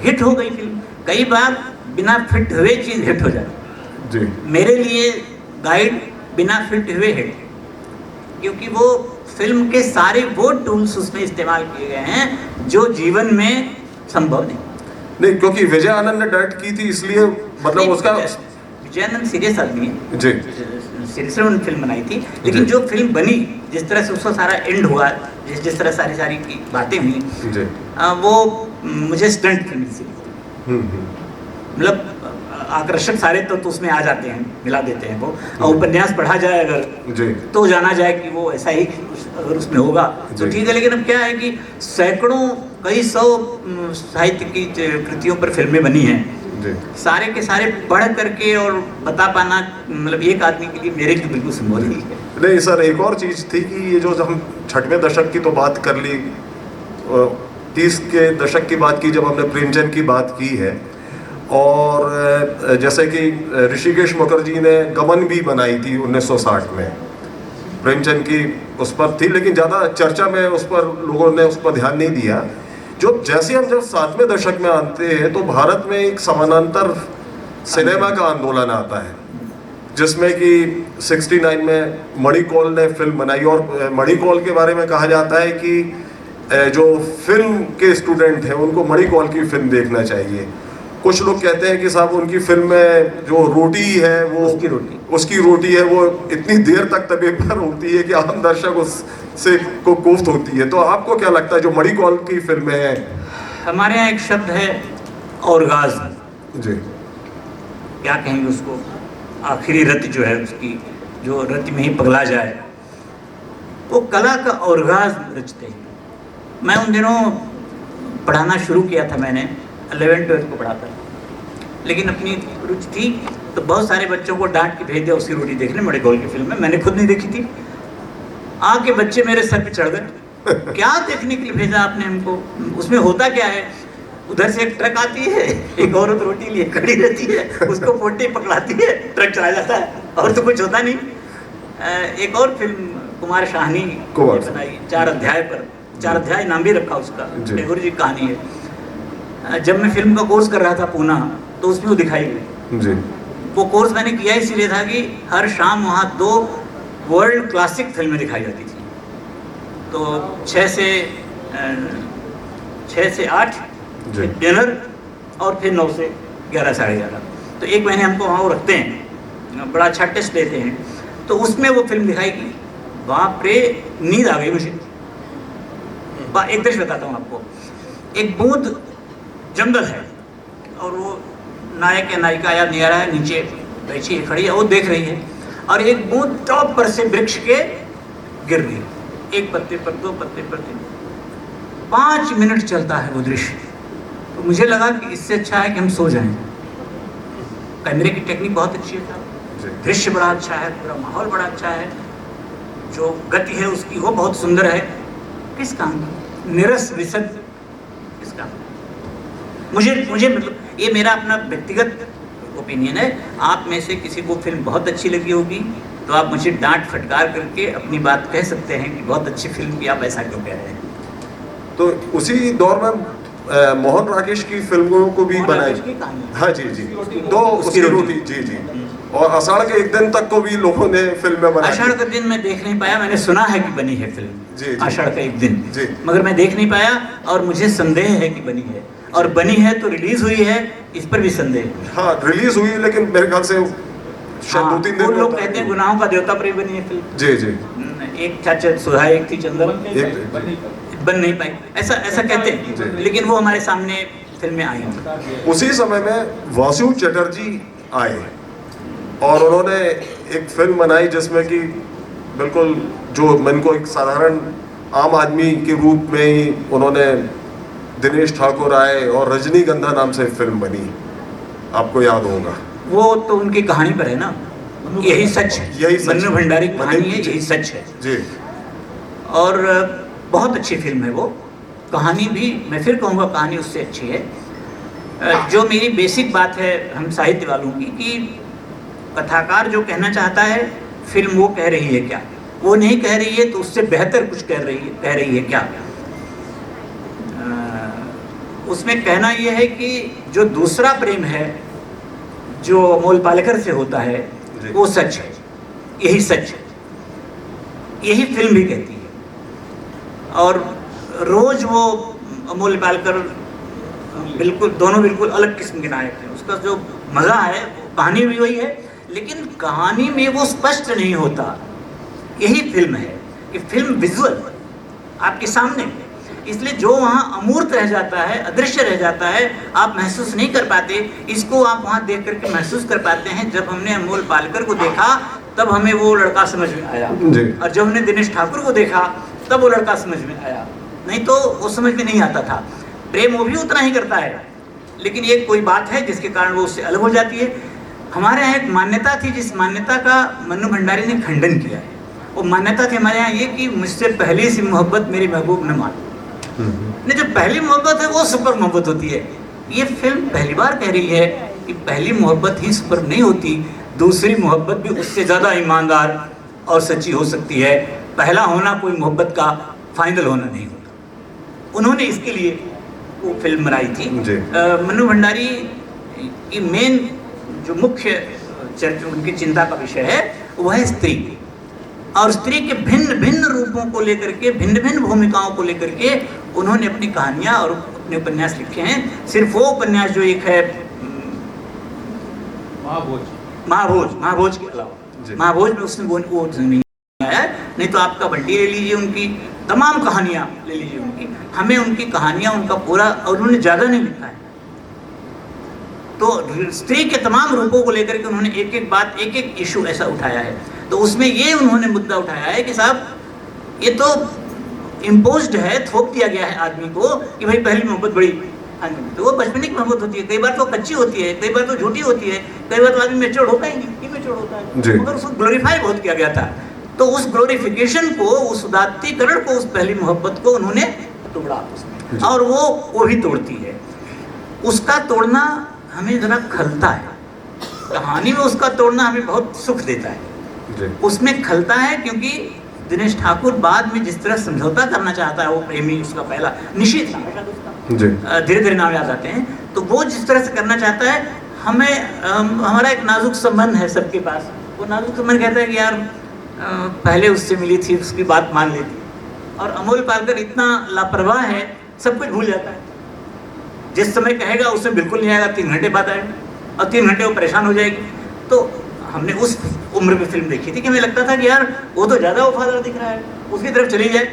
हिट हो गई फिल्म। कई बार बिना फिट हुए चीज़ हिट हो जाती। जी। मेरे लिए गाइड बिना फिट हुए हिट, क्योंकि वो फिल्म के सारे वो टूल्स उसमें इस्तेमाल किए गए हैं जो जीवन में संभव नहीं। क्योंकि विजय आनंद ने डायरेक्ट की थी, इसलिए मतलब उसका, विजय आनंद सीरियस आदमी है जी, सीरियस में फिल्म बनाई थी, लेकिन जो फिल्म बनी, जिस तरह से उसका सारा एंड हुआ, जिस तरह सारी की बातें हुई, वो मुझे स्टंट फिल्म से मतलब आकर्षक सारे तो उसमें आ जाते हैं, मिला देते हैं वो। और उपन्यास पढ़ा जाए अगर तो जाना जाए कि वो ऐसा ही अगर उसमें होगा तो ठीक है। लेकिन अब क्या है कि सैकड़ों, कई सौ साहित्य की कृतियों पर फिल्में बनी हैं, सारे के सारे पढ़ करके और बता पाना मतलब एक आदमी के लिए मेरे लिए बिल्कुल संभव नहीं है। नहीं सर, एक और चीज़ थी कि ये जो हम 6वें दशक की तो बात कर ली, 30 के दशक की बात की, जब हमने प्रेमचंद की बात की है, और जैसे कि ऋषिकेश मुखर्जी ने गमन भी बनाई थी 1960 में, प्रेमचंद की उस पर थी, लेकिन ज़्यादा चर्चा में उस पर लोगों ने उस पर ध्यान नहीं दिया। जैसे हम जब 7वें दशक में आते हैं तो भारत में एक समानांतर सिनेमा का आंदोलन आता है, जिसमें कि 69 में मणिकौल ने फिल्म बनाई। और मणिकौल के बारे में कहा जाता है कि जो फिल्म के स्टूडेंट हैं उनको मणिकौल की फिल्म देखना चाहिए। कुछ लोग कहते हैं कि साहब उनकी फिल्म में जो रोटी है वो उसकी रोटी है वो इतनी देर तक तवे पर होती है कि आम दर्शक उससे को कोफ्त होती है। तो आपको क्या लगता है जो मणिकौल की फिल्में हैं? हमारे यहाँ एक शब्द है ऑर्गाज़्म, जी, क्या कहेंगे उसको, आखिरी रति जो है उसकी, जो रति में ही पगला जाए, वो कला का ऑर्गाज़्म रचते हैं। मैं उन दिनों पढ़ाना शुरू किया था, मैंने 11th-12th को पढ़ा था, लेकिन अपनी रुचि थी तो बहुत सारे बच्चों को डांट के भेज दिया उसकी रोटी देखने, बड़े गोल की फिल्म में। मैंने खुद नहीं देखी थी, आके बच्चे मेरे सर पे चढ़ गए, क्या देखने के लिए भेजा आपने हमको, उसमें होता क्या है? उधर से एक ट्रक आती है, एक औरत रोटी लिए खड़ी रहती है, उसको पोटी पकड़ाती है, ट्रक चला जाता है, और तो कुछ होता नहीं। एक और फिल्म कुमार शाहनी ने बनाई 4 अध्याय पर, 4 अध्याय नाम भी रखा उसका, टेगोर जी की कहानी है। जब मैं फिल्म का कोर्स कर रहा था पूना, तो उसमें वो दिखाई गई। वो कोर्स मैंने किया इसीलिए था कि हर शाम वहाँ 2 वर्ल्ड क्लासिक फिल्में दिखाई जाती थी। तो 6 से 8 डिनर, और फिर 9 से 11 साढ़े 11। तो एक महीने हमको वहाँ वो रखते हैं, बड़ा अच्छा टेस्ट लेते हैं। तो उसमें वो फिल्म दिखाई गई, बाप रे, नींद आ गई मुझे। एक दृश्य बताता हूँ आपको। एक बूंद जंगल है और वो नायक या नायिका या नियारा है, नीचे बैठी है, खड़ी है, वो देख रही है, और एक बूंद टॉप पर से वृक्ष के गिर रही है, 1 पत्ते पर, 2 पत्ते पर, 5 मिनट चलता है वो दृश्य। तो मुझे लगा कि इससे अच्छा है कि हम सो जाएं। कैमरे की टेक्निक बहुत अच्छी है, दृश्य बड़ा अच्छा है, पूरा माहौल बड़ा अच्छा है, जो गति है उसकी वो बहुत सुंदर है। किस काम की? निरस विसद किस काम? मुझे मतलब ये मेरा अपना व्यक्तिगत ओपिनियन है। आप में से किसी को फिल्म बहुत अच्छी लगी होगी तो आप मुझे डांट फटकार करके अपनी बात कह सकते हैं कि बहुत अच्छी फिल्म की, आप ऐसा क्यों कह रहे हैं। तो उसी दौर में मोहन राकेश की फिल्मों को भी बनाई। हाँ जी जी, तो उसकी रोटी जी जी, और आषाढ़ के एक दिन तक को भी लोगों ने फिल्में बनाई। आषाढ़ का दिन मैं देख नहीं पाया, मैंने सुना है कि बनी है फिल्म जी, आषाढ़ का एक दिन जी, मगर मैं देख नहीं पाया, और मुझे संदेह है कि बनी है, और बनी है तो रिलीज हुई है, इस पर भी संदेह है। हाँ, रिलीज हुई, लेकिन मेरे ख्याल से शायद 2-3 दिन लोग कहते हैं गुनाहों का देवता पर ही बनी है फिल्म। जी जी, एक था सुधा, एक थी चंदन, बन नहीं पाई, ऐसा कहते हैं, लेकिन वो हमारे सामने फिल्में आई हैं। उसी समय में वासु चटर्जी आए और उन्होंने एक फिल्म बनाई जिसमें कि बिल्कुल जो मन को एक साधारण आम आदमी के रूप में ही उन्होंने, दिनेश ठाकुर आए और रजनीगंधा नाम से फिल्म बनी, आपको याद होगा। वो तो उनकी कहानी पर है ना, यही सच है, यही सच, मन्नू भंडारी की कहानी है, यही सच है जी। और बहुत अच्छी फिल्म है वो, कहानी भी मैं फिर कहूँगा कहानी उससे अच्छी है। जो मेरी बेसिक बात है हम साहित्य वालों की, कि कथाकार जो कहना चाहता है फिल्म वो कह रही है क्या, वो नहीं कह रही है तो उससे बेहतर कुछ कह रही है क्या। उसमें कहना यह है कि जो दूसरा प्रेम है जो अमोल पालेकर से होता है वो सच है, यही सच है, यही फिल्म भी कहती है। और रोज वो अमोल पालेकर बिल्कुल, दोनों बिल्कुल अलग किस्म के नायक हैं, उसका जो मज़ा है कहानी भी वही है, लेकिन कहानी में वो स्पष्ट नहीं होता। यही फिल्म है कि फिल्म विजुअल आपके सामने है, इसलिए जो वहाँ अमूर्त रह जाता है, अदृश्य रह जाता है, आप महसूस नहीं कर पाते, इसको आप वहाँ देख करके महसूस कर पाते हैं। जब हमने अमोल पालेकर को देखा तब हमें वो लड़का समझ में आया, और जब हमने दिनेश ठाकुर को देखा तब वो लड़का समझ में आया, नहीं तो वो समझ में नहीं आता था। प्रेम वो भी उतना ही करता है, लेकिन ये कोई बात है जिसके कारण वो उससे अलग हो जाती है। हमारे यहाँ एक मान्यता थी, जिस मान्यता का मन्नू भंडारी ने खंडन किया है। वो मान्यता थी हमारे यहाँ ये कि मुझसे पहली सी मोहब्बत मेरी महबूब न मान। नहीं, जो पहली मोहब्बत है वो सुपर मोहब्बत होती है। ये फिल्म पहली बार कह रही है कि पहली मोहब्बत ही सुपर नहीं होती, दूसरी मोहब्बत भी उससे ज़्यादा ईमानदार और सच्ची हो सकती है। पहला होना कोई मोहब्बत का फाइनल होना नहीं होता। उन्होंने इसके लिए वो फिल्म बनाई थी। मन्नू भंडारी की मेन जो मुख्य चर्चा, उनकी चिंता का विषय है वह है स्त्री, और स्त्री के भिन्न भिन्न रूपों को लेकर के, भिन्न भिन्न भूमिकाओं को लेकर के उन्होंने अपनी कहानियाँ और अपने उपन्यास लिखे हैं। सिर्फ वो उपन्यास जो एक है महाभोज के अलावा, महाभोज में उसने वो नहीं आया। नहीं तो आपका बंटी ले लीजिए, उनकी तमाम कहानियाँ ले लीजिए उनकी, हमें उनकी कहानियाँ, उनका पूरा, और उन्होंने ज़्यादा नहीं लिखा है। तो स्त्री के तमाम रूपों को लेकर के उन्होंने एक एक बात, एक एक इशू ऐसा उठाया है। तो उसमें ये उन्होंने मुद्दा उठाया है कि साहब ये तो इम्पोज्ड है, थोप दिया गया है आदमी को कि भाई पहली मोहब्बत बड़ी हाँ जी, तो वो बचपने की मोहब्बत होती है, कई बार तो कच्ची होती है, कई बार तो झूठी होती है, कई बार तो आदमी मैच्योर होता ही नहीं, इमैच्योर होता जी। है, मगर उसको ग्लोरीफाई बहुत किया गया था। तो उस ग्लोरिफिकेशन को, उस उदात्तीकरण को, उस पहली मोहब्बत को उन्होंने तोड़ा उसमें, जी। और वो भी तोड़ती है। उसका तोड़ना हमें जरा खलता है, कहानी में उसका तोड़ना हमें बहुत सुख देता है। जी उसमें खलता है क्योंकि दिनेश ठाकुर बाद में जिस तरह समझौता करना चाहता है, वो प्रेमी, उसका पहला निश्चित नाम है शायद उसका, जी धीरे धीरे नाम याद आते हैं, तो वो जिस तरह से करना चाहता है, हमें हमारा एक नाजुक संबंध है सबके पास, वो नाजुक संबंध कहता है कि यार पहले उससे मिली थी, उसकी बात मान लेती, और अमोल पालकर इतना लापरवाह है, सब कुछ भूल जाता है। जिस समय कहेगा उसमें बिल्कुल नहीं आएगा, 3 घंटे बाद आएगा, और 3 घंटे वो परेशान हो जाएगी। तो हमने उस उम्र में फिल्म देखी थी कि हमें लगता था कि यार वो तो ज़्यादा वफादार दिख रहा है, उसकी तरफ चली जाए।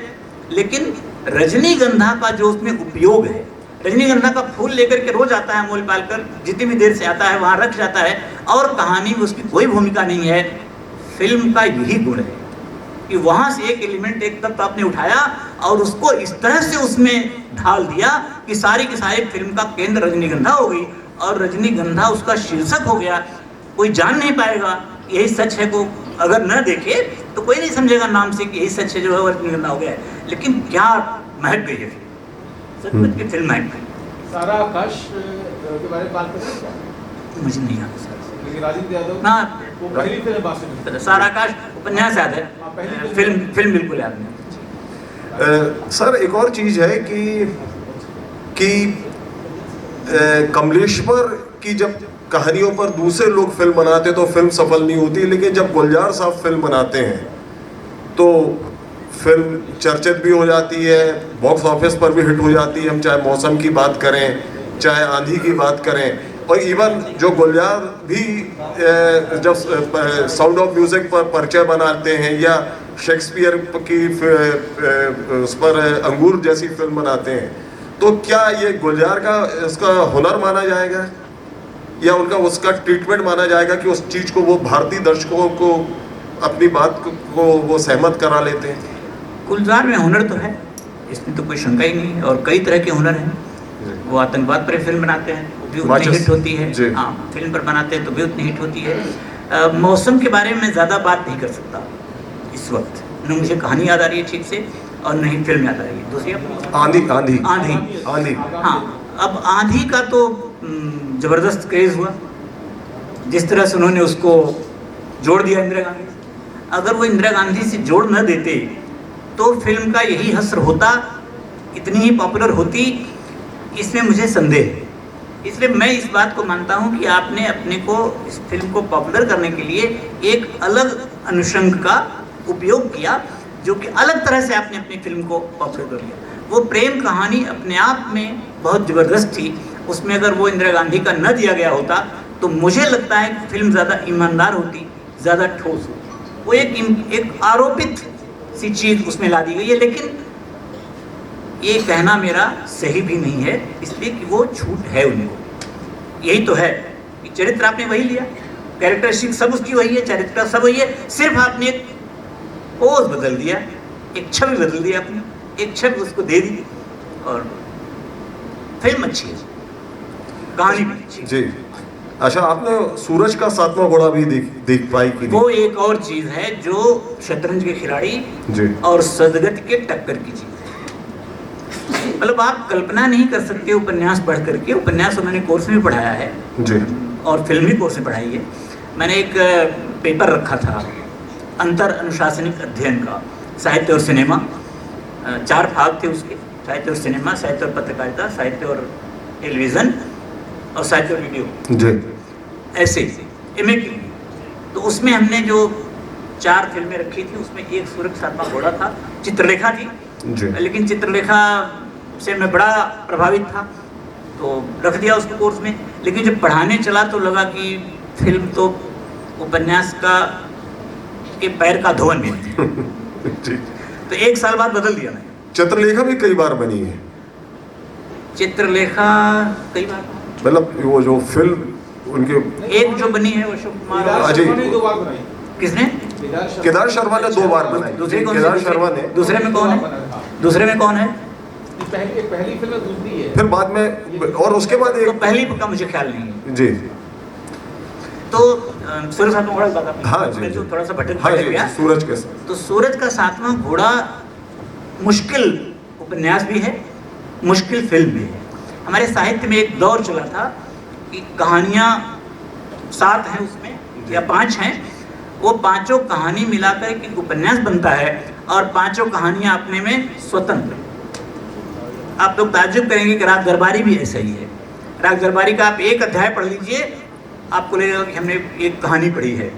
लेकिन रजनीगंधा का जो उसमें उपयोग है, रजनीगंधा का फूल लेकर के रोज आता है अमोल पालकर, जितनी भी देर से आता है वहाँ रख जाता है, और कहानी में उसकी कोई भूमिका नहीं है। फिल्म का यही गुण है कि वहाँ से एक एलिमेंट, एक तत्व आपने उठाया और उसको इस तरह से उसमें ढाल दिया कि सारी की सारी फिल्म का केंद्र रजनीगंधा हो गई, और रजनीगंधा उसका शीर्षक हो गया। कोई जान नहीं पाएगा यही सच है, को अगर न देखे तो कोई नहीं समझेगा नाम से कि यही सच है, जो है वो रजनीगंधा हो गया है। लेकिन क्या महक गई है फिल्म, सचमुच की फिल्म महक गई। सारा आकाश के बारे में बात करें क्या? मुझे नहीं आता सर, लेकिन राजेंद्र यादव ना वो पहली फिल्म बात सारा आकाश उपन्यास याद है, फिल्म बिल्कुल याद नहीं। सर एक और चीज़ है कि कमलेश्वर की जब कहानियों पर दूसरे लोग फिल्म बनाते तो फिल्म सफल नहीं होती, लेकिन जब गुलजार साहब फिल्म बनाते हैं तो फिल्म चर्चित भी हो जाती है, बॉक्स ऑफिस पर भी हिट हो जाती है। हम चाहे मौसम की बात करें, चाहे आंधी की बात करें, और इवन जो गुलजार भी जब साउंड ऑफ म्यूज़िक पर परिचय बनाते हैं, या शेक्सपियर की उस पर अंगूर जैसी फिल्म बनाते हैं, तो क्या ये गुलजार का इसका हुनर माना जाएगा, या उनका उसका ट्रीटमेंट माना जाएगा कि उस चीज़ को वो भारतीय दर्शकों को अपनी बात को वो सहमत करा लेते हैं? गुलजार में हुनर तो है, इसमें तो कोई शंका ही नहीं, और कई तरह के हुनर हैं। वो आतंकवाद पर फिल्म बनाते हैं, वो भी उतनी हिट होती है। हाँ, फिल्म पर बनाते हैं तो भी उतनी हिट होती है। मौसम के बारे में ज़्यादा बात नहीं कर सकता इस वक्त, न मुझे कहानी याद आ रही है ठीक से, और न ही फिल्म याद आ रही है। दूसरी आंधी आंधी आंधी आंधी हाँ, अब आंधी का तो ज़बरदस्त क्रेज़ हुआ, जिस तरह से उन्होंने उसको जोड़ दिया इंदिरा गांधी। अगर वो इंदिरा गांधी से जोड़ न देते तो फिल्म का यही हस्र होता, इतनी ही पॉपुलर होती, इसमें मुझे संदेह है। इसलिए मैं इस बात को मानता हूँ कि आपने अपने को, इस फिल्म को पॉपुलर करने के लिए एक अलग अनुषंग का उपयोग किया, जो कि अलग तरह से आपने अपनी फिल्म को पॉपुलर कर लिया। वो प्रेम कहानी अपने आप में बहुत ज़बरदस्त थी, उसमें अगर वो इंदिरा गांधी का न दिया गया होता तो मुझे लगता है कि फिल्म ज़्यादा ईमानदार होती, ज़्यादा ठोस होती। वो एक आरोपित सी चीज़ उसमें ला दी गई है, लेकिन ये कहना मेरा सही भी नहीं है, इसलिए कि वो छूट है उनको। यही तो है कि चरित्र आपने वही लिया, कैरेक्टरिस्टिक सब उसकी वही है, चरित्र सब वही है, सिर्फ आपने एक पोज बदल दिया, एक छवि बदल दी आपने, एक छवि उसको दे दी, और फिल्म अच्छी है, कहानी भी अच्छी है। जी अच्छा, आपने सूरज का 7वां घोड़ा भी देख पाई कि वो एक और चीज़ है जो शतरंज के खिलाड़ी जी और सदगत के टक्कर की चीज़ है। मतलब आप कल्पना नहीं कर सकते उपन्यास पढ़ करके, उपन्यास उन्होंने कोर्स में पढ़ाया है जी और फिल्म भी कोर्स में पढ़ाई है। मैंने एक पेपर रखा था अंतर अनुशासनिक अध्ययन का, साहित्य और सिनेमा, 4 भाग थे उसके, साहित्य और सिनेमा, साहित्य और पत्रकारिता, साहित्य और टेलीविज़न, और साहित्य और वीडियो, जी ऐसे एमए की। तो उसमें हमने जो 4 फिल्में रखी थी, उसमें एक सूरज 7वां घोड़ा था, चित्रलेखा थी, जी लेकिन चित्रलेखा से मैं बड़ा प्रभावित था तो रख दिया उसको कोर्स में। लेकिन जब पढ़ाने चला तो लगा कि फिल्म तो उपन्यास का के पैर का धोवन में जी तो 1 साल बाद बदल दिया मैंने। चित्रलेखा भी कई बार बनी है, चित्रलेखा कई बार, मतलब वो जो फिल्म उनके एक जो बनी है वो अशोक कुमार, अजय, शर्मा ने 2 बार बनाई। किसने? केदार शर्मा ने 2 बार बनाई। दूसरे कौन केदार से? शर्मा ने, दूसरे में कौन है? दूसरे में कौन है? पहली फिल्म है, दूसरी है। फिर बाद में और उसके बाद तो एक पहली का मुझे ख्याल नहीं है। जी तो सूरज सातवां घोड़ा बता, हाँ जी, मैं तो जी। थोड़ा सा भटक हाँ जी, गया। सूरज के साथ तो सूरज का सातवां घोड़ा मुश्किल उपन्यास भी है, मुश्किल फिल्म भी है। हमारे साहित्य में एक दौर चला था कि कहानियाँ 7 हैं उसमें या 5 हैं, वो पांचों कहानी मिलाकर एक उपन्यास बनता है और पांचों कहानियाँ अपने में स्वतंत्र। आप लोग ताज्जुब करेंगे कि राग दरबारी भी ऐसा ही है। राग दरबारी का आप एक अध्याय पढ़ लीजिए, आपको लगेगा कि हमने एक कहानी पढ़ी है,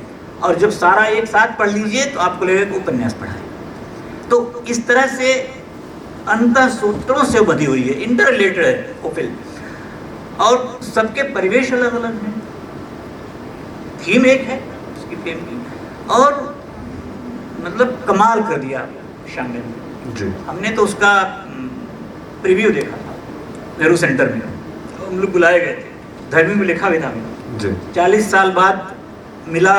और जब सारा एक साथ पढ़ लीजिए तो आपको लगेगा कि उपन्यास पढ़ा है। तो इस तरह से अंतः सूत्रों से बधी हुई है, इंटर रिलेटेड है वो फिल्म, और सबके परिवेश अलग अलग हैं, थीम एक है उसकी फिल्म की, और मतलब कमाल कर दिया शाम ने। जी हमने तो उसका प्रीव्यू देखा था नेहरू सेंटर में, हम लोग बुलाए गए थे, धर्मी में लिखा भी था हमें। जी 40 साल बाद मिला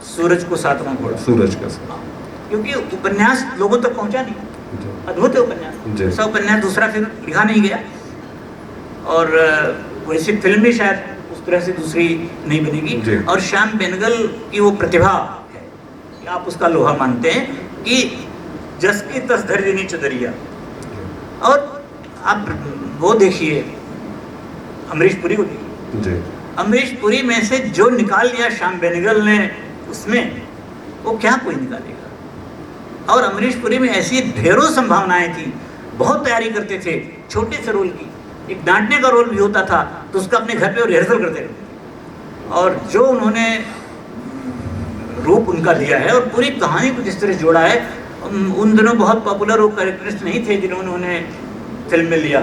सूरज को सातवां घोड़ा, सूरज के साथ क्योंकि उपन्यास लोगों तक पहुंचा नहीं, जी अद्भुत है उपन्यास, जी। ऐसा उपन्यास दूसरा फिर लिखा नहीं गया, और वैसी फिल्म भी शायद उस तरह से दूसरी नहीं जी। बनेगी। और श्याम बेनेगल की वो प्रतिभा है कि आप उसका लोहा मानते हैं कि जस की तस धर देनी चदरिया। और आप वो देखिए अमरीश पुरी को देखिए, जी अमरीश पुरी में से जो निकाल लिया श्याम बेनेगल ने उसमें, वो क्या कोई निकालेगा। और अमरीश पुरी में ऐसी ढेरों संभावनाएं थी, बहुत तैयारी करते थे छोटे से रोल की, एक डांटने का रोल भी होता था तो उसका अपने घर पे रिहर्सल करते रहते, और जो उन्होंने रूप उनका दिया है और पूरी कहानी को जिस तरह जोड़ा है। उन दिनों बहुत पॉपुलर वो कैरेक्टर्स नहीं थे जिन्होंने उन्हें फिल्म में लिया,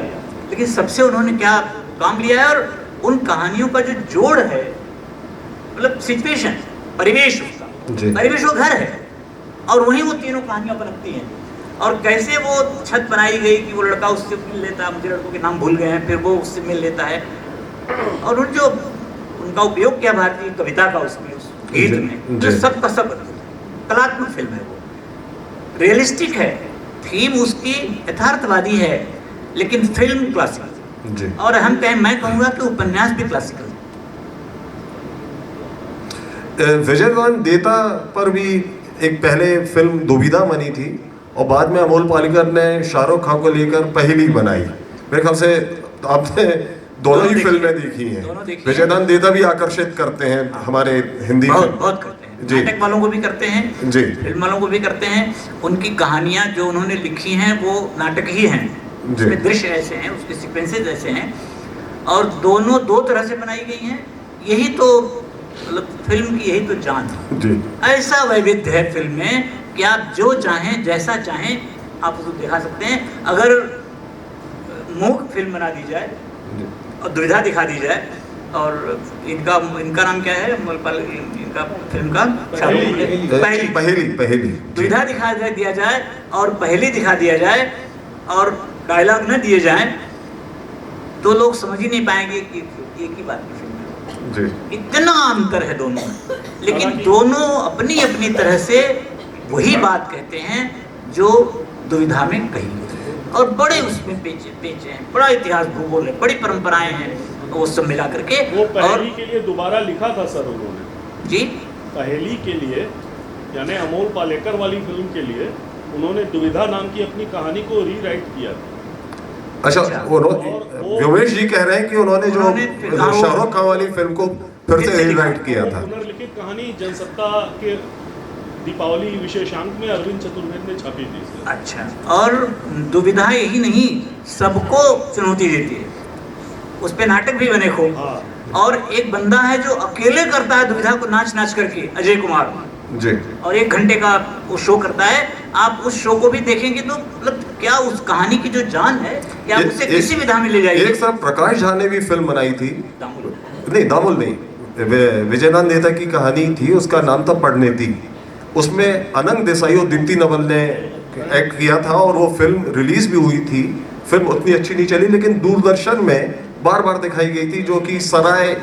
लेकिन सबसे उन्होंने क्या काम लिया है, और उन कहानियों का जो जोड़ है, मतलब सिचुएशन, परिवेश उसका, जी। परिवेश वो घर है, और वहीं वो तीनों कहानियां पनपती हैं। और कैसे वो छत बनाई गई कि वो लड़का उससे मिल लेता है, मुझे लड़कों के नाम भूल गए हैं, फिर वो उससे मिल लेता है, और उन जो उनका उपयोग किया भारतीय कविता का उसमें, उस गीत में, जो सब का सब कलात्मक फिल्म है, वो रियलिस्टिक है, थीम उसकी यथार्थवादी है, लेकिन फिल्म क्लासिकल। जी और हम कहें, मैं कहूँगा कि उपन्यास भी क्लासिकल है। विजयदान देता पर भी एक पहले फिल्म दुविधा बनी थी, और बाद में अमोल पालेकर ने शाहरुख खान को लेकर पहली बनाई। मेरे ख्याल से आपने दोनों ही फिल्में देखी हैं। दोनों देखी हैं। विजयदान देता भी आकर्षित करते हैं हमारे हिंदी बहुत में। बहुत करते हैं, जी। नाटक वालों को भी करते हैं, जी फिल्म वालों को भी करते हैं। उनकी कहानियाँ जो उन्होंने लिखी हैं वो नाटक ही हैं, जी। उसमें दृश्य ऐसे हैं, उसके सीक्वेंसेज ऐसे हैं, और दोनों दो तरह से बनाई गई हैं। यही तो मतलब फिल्म की यही तो जान है। जी ऐसा वैविध्य है फिल्म में कि आप जो चाहें, जैसा चाहें, आप उसको दिखा सकते हैं। अगर मूक फिल्म बना दी जाए जी और दुविधा दिखा दी जाए, और इनका नाम क्या है, इनका फिल्म का पहली पहली दुविधा दिया जाए और पहली दिखा दिया जाए और डायलॉग न दिए जाएं, तो लोग समझ ही नहीं पाएंगे कि एक ही बात की फिल्म है। जी इतना अंतर है दोनों में, लेकिन दोनों अपनी अपनी तरह से वही बात कहते हैं जो दुविधा में कही है, और बड़े उसमें पेचे हैं, बड़ा इतिहास भूगोल है, बड़ी परंपराएं हैं, वो सब मिला करके। वो और पहली के लिए दोबारा लिखा था सर उन्होंने, जी पहली के लिए, यानी अमोल पालेकर वाली फिल्म के लिए उन्होंने दुविधा नाम की अपनी कहानी को रीराइट किया था। अच्छा, और व्योमेश जी कह रहे हैं कि उन्होंने शाहरुख खान वाली फिल्म को फिर से रीराइट किया था। पुनर्लिखित कहानी जनसत्ता के दीपावली विशेषांक में अरविंद चतुर्वेद ने छापी थी। अच्छा, और दुविधा यही नहीं, सबको चुनौती देती है, उस पे नाटक भी बने खूब। हाँ। और एक बंदा है जो अकेले करता है दुविधा को नाच नाच करके, अजय कुमार, जी और 1 घंटे का वो शो करता है। आप उस शो को भी देखेंगे तो मतलब क्या उस कहानी की जो जान है, या आप उसे किसी विधा में ले जाइए। एक साहब प्रकाश झा ने भी फिल्म बनाई थी, दामुल। नहीं दामुल नहीं, विजयदान देता की कहानी थी, उसका नाम था पढ़ने थी। उसमें अनंग देसाई और दीप्ति नवल ने एक्ट किया था, और वो फिल्म रिलीज भी हुई थी। फिल्म उतनी अच्छी नहीं चली, लेकिन दूरदर्शन में बार बार दिखाई गई थी, जो कि सराय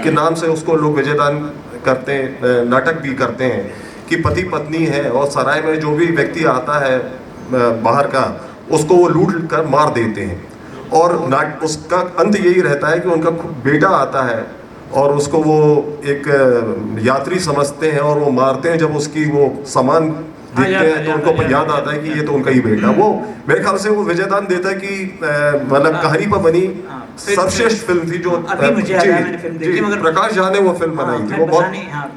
के नाम से उसको लोग विजयदान करते हैं, नाटक भी करते हैं कि पति पत्नी है और सराय में जो भी व्यक्ति आता है बाहर का, उसको वो लूट कर मार देते हैं। और उसका अंत यही रहता है कि उनका बेटा आता है और उसको वो एक यात्री समझते हैं और वो मारते हैं। जब उसकी वो सामान देखते हैं तो उनको याद आता है कि ये तो उनका ही बेटा। वो मेरे ख्याल से वो विजयदान देता है कि मतलब कहानी पर बनी सर्वश्रेष्ठ फिल्म थी जो अभी मुझे याद है, मैंने फिल्म देखी, मगर प्रकाश झा ने वो फिल्म बनाई थी। वो बहुत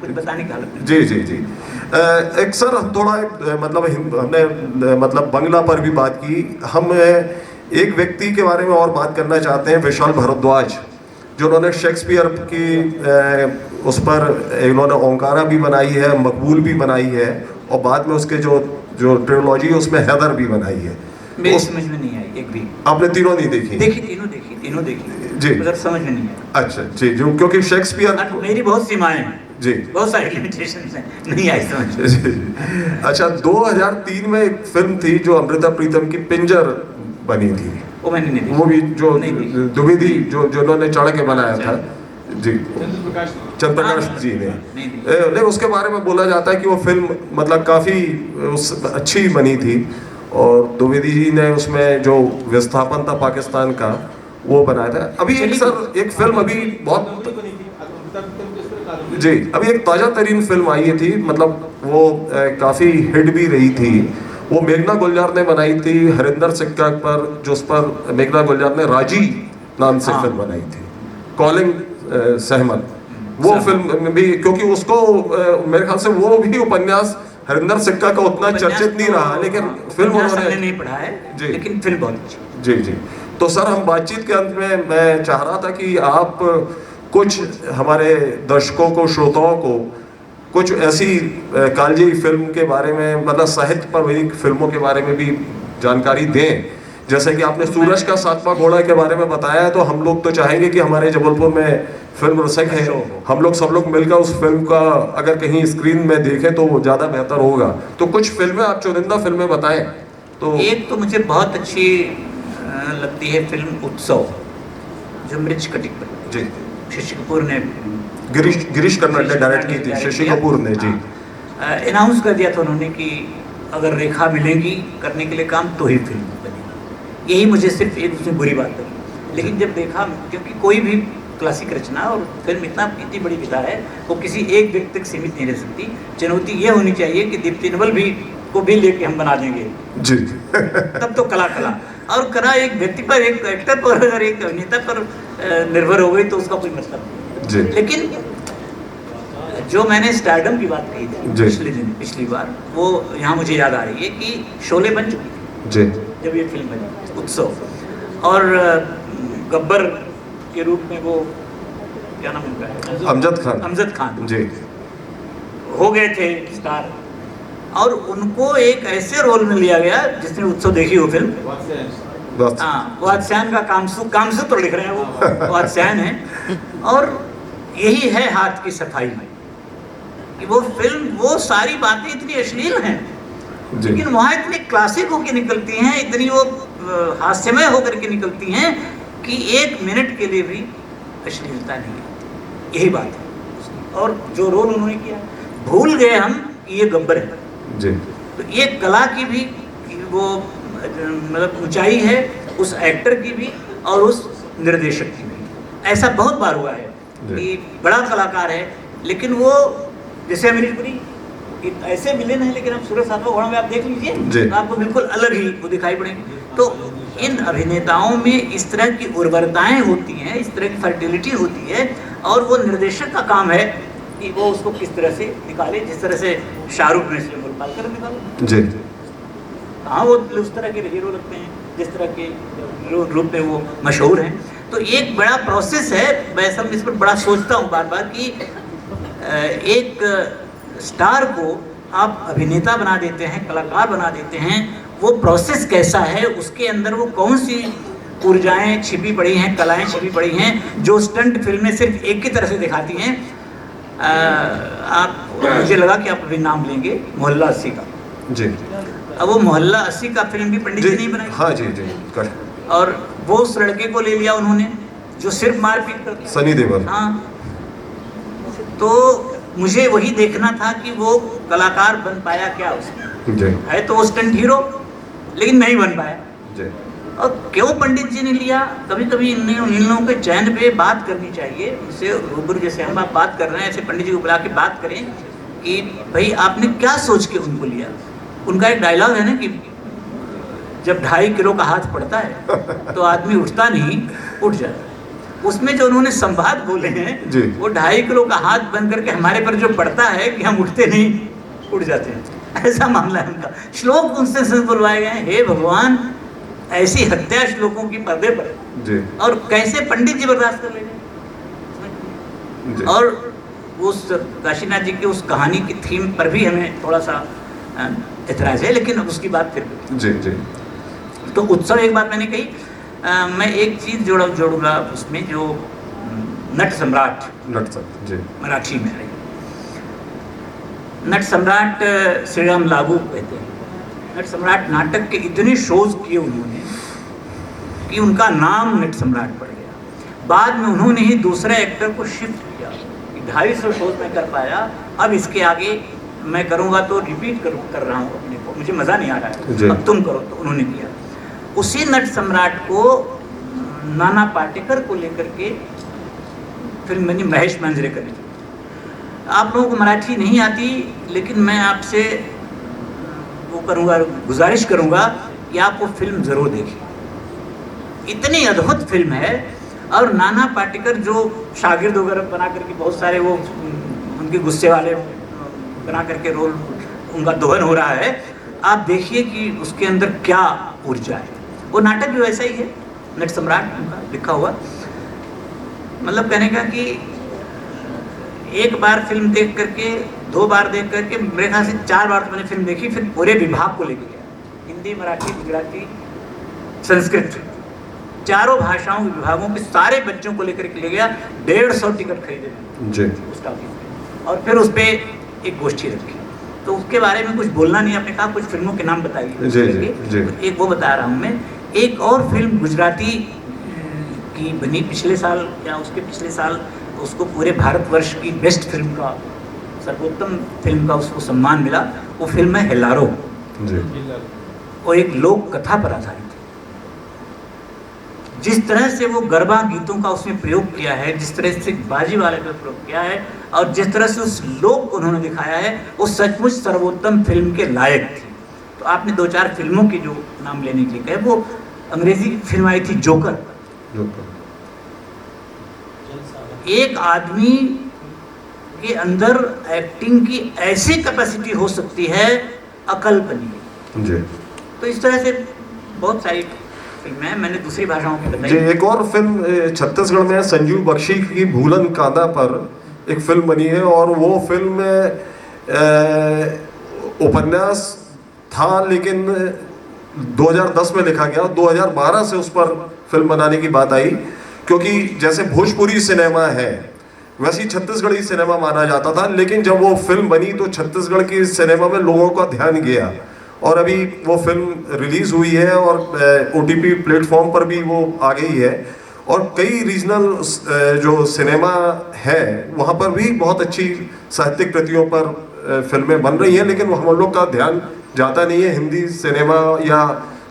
कुछ बताने की हालत जी जी जी। एक सर हम थोड़ा मतलब हमने मतलब बंगला पर भी बात की। हम एक व्यक्ति के बारे में और बात करना चाहते हैं, विशाल भारद्वाज, जो उन्होंने शेक्सपियर की उस पर इन्होंने ओंकारा भी बनाई है, मकबूल भी बनाई है, और बाद में उसके जो ट्रिलॉजी है उसमें हैदर भी बनाई है। मेरी समझ में नहीं आई एक भी। आपने तीनों नहीं देखी? तीनों देखी जी, मगर समझ में नहीं आई। अच्छा जी, जो क्योंकि शेक्सपियर मेरी बहुत सीमाएं हैं जी, बहुत सारी लिमिटेशंस हैं, नहीं आई समझ में। जी। अच्छा, 2003 में एक फिल्म थी जो अमृता प्रीतम की पिंजर बनी थी, वो मैंने नहीं देखी। वो भी जो द्विवेदी जो उन्होंने चढ़ के बनाया था जी, चंद्रप्रकाश जी ने। नहीं, उसके बारे में बोला जाता है कि वो फिल्म मतलब काफ़ी अच्छी बनी थी, और द्विवेदी जी ने उसमें जो विस्थापन था पाकिस्तान का वो बनाया था। अभी एक सर एक फिल्म अभी बहुत जी, अभी एक ताज़ा तरीन फिल्म आई थी, मतलब वो काफ़ी हिट भी रही थी। वो मेघना गुलजार ने बनाई थी हरिंदर सिक्का पर, जो उस पर मेघना गुलजार ने राजी नाम से फिल्म बनाई थी, कॉलिंग सहमत। वो फिल्म भी, क्योंकि उसको मेरे ख्याल से वो भी उपन्यास हरिंदर सिक्का का उतना चर्चित नहीं रहा, लेकिन फिल्म उन्होंने नहीं पढ़ा है जी, लेकिन फिल्म बहुत अच्छी। जी जी। तो सर हम बातचीत के अंत में मैं चाह रहा था कि आप कुछ हमारे दर्शकों को, श्रोताओं को कुछ ऐसी कालजयी फिल्म के बारे में, मतलब साहित्य पर बनी फिल्मों के बारे में भी जानकारी दें। जैसे कि आपने सूरज का सातवां घोड़ा के बारे में बताया है, तो हम लोग तो चाहेंगे कि हमारे जबलपुर में फिल्म रसिक हैं, हम लोग सब लोग मिलकर उस फिल्म का अगर कहीं स्क्रीन में देखें तो वो ज़्यादा बेहतर होगा। तो कुछ फिल्में आप चुनिंदा फिल्में बताएं। तो एक तो मुझे बहुत अच्छी लगती है फिल्म उत्सव, जो मृच कटिक पर जी, शशि कपूर ने, गिरीश कर्नाड ने डायरेक्ट की थी, शशि कपूर ने जी अनाउंस कर दिया था उन्होंने कि अगर रेखा मिलेगी करने के लिए काम तो ही फिल्म बनेगी। यही मुझे सिर्फ एक उसमें बुरी बात लगी, लेकिन जब देखा, क्योंकि कोई भी क्लासिक रचना और फिल्म इतनी बड़ी विधा है, वो किसी एक व्यक्ति तक सीमित नहीं रह सकती। चुनौती ये होनी चाहिए कि दीप्ति नेवल भी को भी लेके हम बना देंगे जी तब तो कला और कला एक व्यक्ति पर, एक एक्टर पर, अगर एक अभिनेता पर निर्भर हो गई तो उसका कोई मतलब नहीं जी। लेकिन जो मैंने स्टारडम की बात कही थी पिछली बार, वो यहाँ मुझे याद आ रही है कि शोले बन चुकी थी जी जब ये फिल्म बनी उत्सव, और गब्बर के रूप में वो क्या नाम उनका है, अमजद खान जी हो गए थे स्टार, और उनको एक ऐसे रोल में लिया गया, जिसने उत्सव देखी हो फिल्म, हाँ, वात्स्यायन का कामसूत्र लिख रहे हैं वो वात्स्यायन है, और यही है हाथ की सफाई में कि वो फिल्म, वो सारी बातें इतनी अश्लील हैं, लेकिन वहाँ इतनी क्लासिक होकर निकलती हैं, इतनी वो हास्यमय होकर के निकलती हैं कि एक मिनट के लिए भी अश्लीलता नहीं है। यही बात है। और जो रोल उन्होंने किया, भूल गए हम कि ये गब्बर है जी। तो ये कला की भी वो मतलब ऊंचाई है, उस एक्टर की भी और उस निर्देशक की भी। ऐसा बहुत बार हुआ है कि बड़ा कलाकार है, लेकिन वो जैसे अमरीश पुरी ऐसे विलेन है, लेकिन आप सूरज सातवां घोड़ा में आप देख लीजिए तो आपको बिल्कुल अलग ही वो दिखाई पड़ेंगे। तो इन अभिनेताओं में इस तरह की उर्वरताएं होती हैं, इस तरह की फर्टिलिटी होती है, और वो निर्देशक का काम है कि वो उसको किस तरह से निकाले, जिस तरह से शाहरुख ने इसे पाल कर निकाला जी। हाँ, वो उस तरह के हीरो लगते हैं जिस तरह के रूप में वो मशहूर हैं। तो एक बड़ा प्रोसेस है, मैं सब इस पर बड़ा सोचता हूँ बार बार कि एक स्टार को आप अभिनेता बना देते हैं, कलाकार बना देते हैं, वो प्रोसेस कैसा है, उसके अंदर वो कौन सी ऊर्जाएं छिपी पड़ी हैं, कलाएं छिपी पड़ी हैं, जो स्टंट फिल्में सिर्फ एक ही तरह से दिखाती हैं। आप, मुझे लगा कि आप अभी नाम लेंगे मोहल्ला 80 का जी। अब वो मोहल्ला 80 का फिल्म भी पंडित जी नहीं बनाई, हाँ जी जी, और वो उस लड़के को ले लिया उन्होंने जो सिर्फ मारपीट करता, सनी देओल। हाँ, तो मुझे वही देखना था कि वो कलाकार बन पाया क्या उसमें। जी। है तो वो स्टंट हीरो, लेकिन नहीं बन पाया। जी। और क्यों पंडित जी ने लिया, कभी कभी इन लोगों के चयन पे बात करनी चाहिए, उनसे रूबरू जैसे हम आप बात कर रहे हैं ऐसे पंडित जी को बुला के बात करें कि भाई आपने क्या सोच के उनको लिया। उनका एक डायलॉग है ना कि जब 2.5 किलो का हाथ पड़ता है तो आदमी उठता नहीं, उठ जाता है। उसमें जो उन्होंने संवाद बोले हैं जी। वो 2.5 किलो का हाथ बन करके हमारे पर जो पड़ता है कि हम उठते नहीं, उठ जाते हैं, ऐसा मामला है उनका। श्लोक उनसे बुलवाए गए, हे भगवान ऐसी हत्या श्लोकों की पर्दे पर जी और कैसे पंडित जी बर्दाश्त कर लेंगे। जी और उस काशीनाथ जी की उस कहानी की थीम पर भी हमें थोड़ा सा एतराज है, लेकिन अब उसकी बात फिर जी जी तो उत्सव एक बात मैंने कही, मैं एक चीज जोड़ूंगा उसमें जो नट सम्राट नट सर जी मराठी में है। नट सम्राट श्री राम लागू कहते हैं। नट सम्राट नाटक के इतने शोज किए उन्होंने कि उनका नाम नट सम्राट पड़ गया। बाद में उन्होंने ही दूसरे एक्टर को शिफ्ट किया कि 250 शोज में कर पाया, अब इसके आगे मैं करूँगा तो रिपीट कर रहा हूँ अपने को, मुझे मज़ा नहीं आ रहा है, अब तुम करो। तो उन्होंने किया। उसी नट सम्राट को नाना पाटेकर को लेकर के फिल्म बनी महेश मांजरेकर ने। आप लोगों को मराठी नहीं आती, लेकिन मैं आपसे वो करूँगा, गुजारिश करूँगा कि आप वो फिल्म ज़रूर देखिए। इतनी अद्भुत फिल्म है। और नाना पाटेकर जो शागिर्द वगैरह बना करके बहुत सारे वो उनके गुस्से वाले बना करके रोल उनका दोहन हो रहा है, आप देखिए कि उसके अंदर क्या ऊर्जा है। वो नाटक भी वैसा ही है, नट सम्राट उनका लिखा हुआ। मतलब कहने का कि एक बार फिल्म देख करके, 2 बार देख करके, मेरे ख्याल से 4 बार तो मैंने फिल्म देखी, फिर पूरे विभाग को लेके गया, हिंदी, मराठी, गुजराती, संस्कृत, चारों भाषाओं के विभागों के सारे बच्चों को लेकर के ले गया। 150 टिकट खरीदे जी उसका, और फिर उस पर एक गोष्ठी रखी। तो उसके बारे में कुछ बोलना नहीं, आपने कहा कुछ फिल्मों के नाम बताइए। जी जी जी तो एक वो बता रहा हूँ मैं। एक और फिल्म गुजराती की बनी पिछले साल या उसके पिछले साल, उसको पूरे भारतवर्ष की बेस्ट फिल्म का, सर्वोत्तम फिल्म का उसको सम्मान मिला। वो फिल्म है हेलारो। जी वो एक लोक कथा पर आधारित है। जिस तरह से वो गरबा गीतों का उसमें प्रयोग किया है, जिस तरह से बाजी वाले पर प्रयोग किया है, और जिस तरह से उस लोक को उन्होंने दिखाया है, वो सचमुच सर्वोत्तम फिल्म के लायक थी। तो आपने 2-4 फिल्मों के जो नाम लेने के लिए कहे, वो अंग्रेजी फिल्म आई थी जोकर। एक आदमी के अंदर एक्टिंग की ऐसी कैपेसिटी हो सकती है अकल्पनीय। जी तो इस तरह से बहुत सारी फिल्में हैं, मैंने दूसरी भाषाओं की जी बताई। एक और फिल्म छत्तीसगढ़ में संजीव बख्शी की भूलन कांदा पर एक फिल्म बनी है, और वो फिल्म उपन्यास था, लेकिन 2010 में लिखा गया, 2012 से उस पर फिल्म बनाने की बात आई। क्योंकि जैसे भोजपुरी सिनेमा है वैसे ही छत्तीसगढ़ी सिनेमा माना जाता था, लेकिन जब वो फिल्म बनी तो छत्तीसगढ़ की सिनेमा में लोगों का ध्यान गया, और अभी वो फिल्म रिलीज हुई है और OTP प्लेटफॉर्म पर भी वो आ गई है। और कई रीजनल जो सिनेमा है वहाँ पर भी बहुत अच्छी साहित्यिक कृतियों पर फिल्में बन रही हैं, लेकिन हम लोग का ध्यान जाता नहीं है। हिंदी सिनेमा या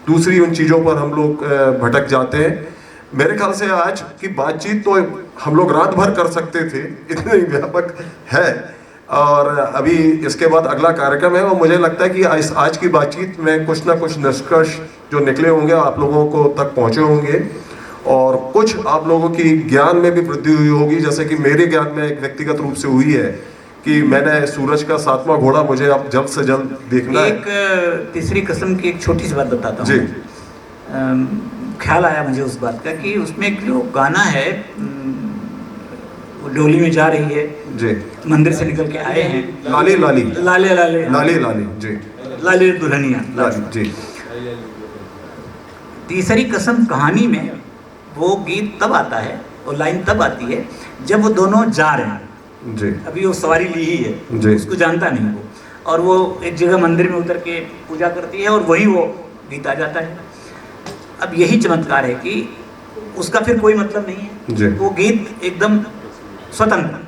दूसरी उन चीज़ों पर हम लोग भटक जाते हैं। मेरे ख्याल से आज की बातचीत तो हम लोग रात भर कर सकते थे, इतनी व्यापक है। और अभी इसके बाद अगला कार्यक्रम है, और मुझे लगता है कि आज की बातचीत में कुछ ना कुछ निष्कर्ष जो निकले होंगे आप लोगों को तक पहुँचे होंगे, और कुछ आप लोगों की ज्ञान में भी वृद्धि हुई होगी। जैसे कि मेरे ज्ञान में एक व्यक्तिगत रूप से हुई है कि मैंने सूरज का 7वां घोड़ा मुझे अब जल्द से जल्द देखना है। एक तीसरी कसम की एक छोटी सी बात बताता हूँ। जी ख्याल आया मुझे उस बात का कि उसमें एक जो गाना है, वो डोली में जा रही है, जी मंदिर से निकल के आए हैं, लाली लाली लाले लाले लाली लाली जी लाले दुल्हनिया लाली जी तीसरी कसम कहानी में वो गीत तब आता है, वो लाइन तब आती है जब वो दोनों जा रहे हैं। जी अभी वो सवारी ली ही है, जी। उसको जानता नहीं वो, और वो एक जगह मंदिर में उतर के पूजा करती है और वहीं वो गीत आ जाता है। अब यही चमत्कार है कि उसका फिर कोई मतलब नहीं है, जी। वो गीत एकदम स्वतंत्र,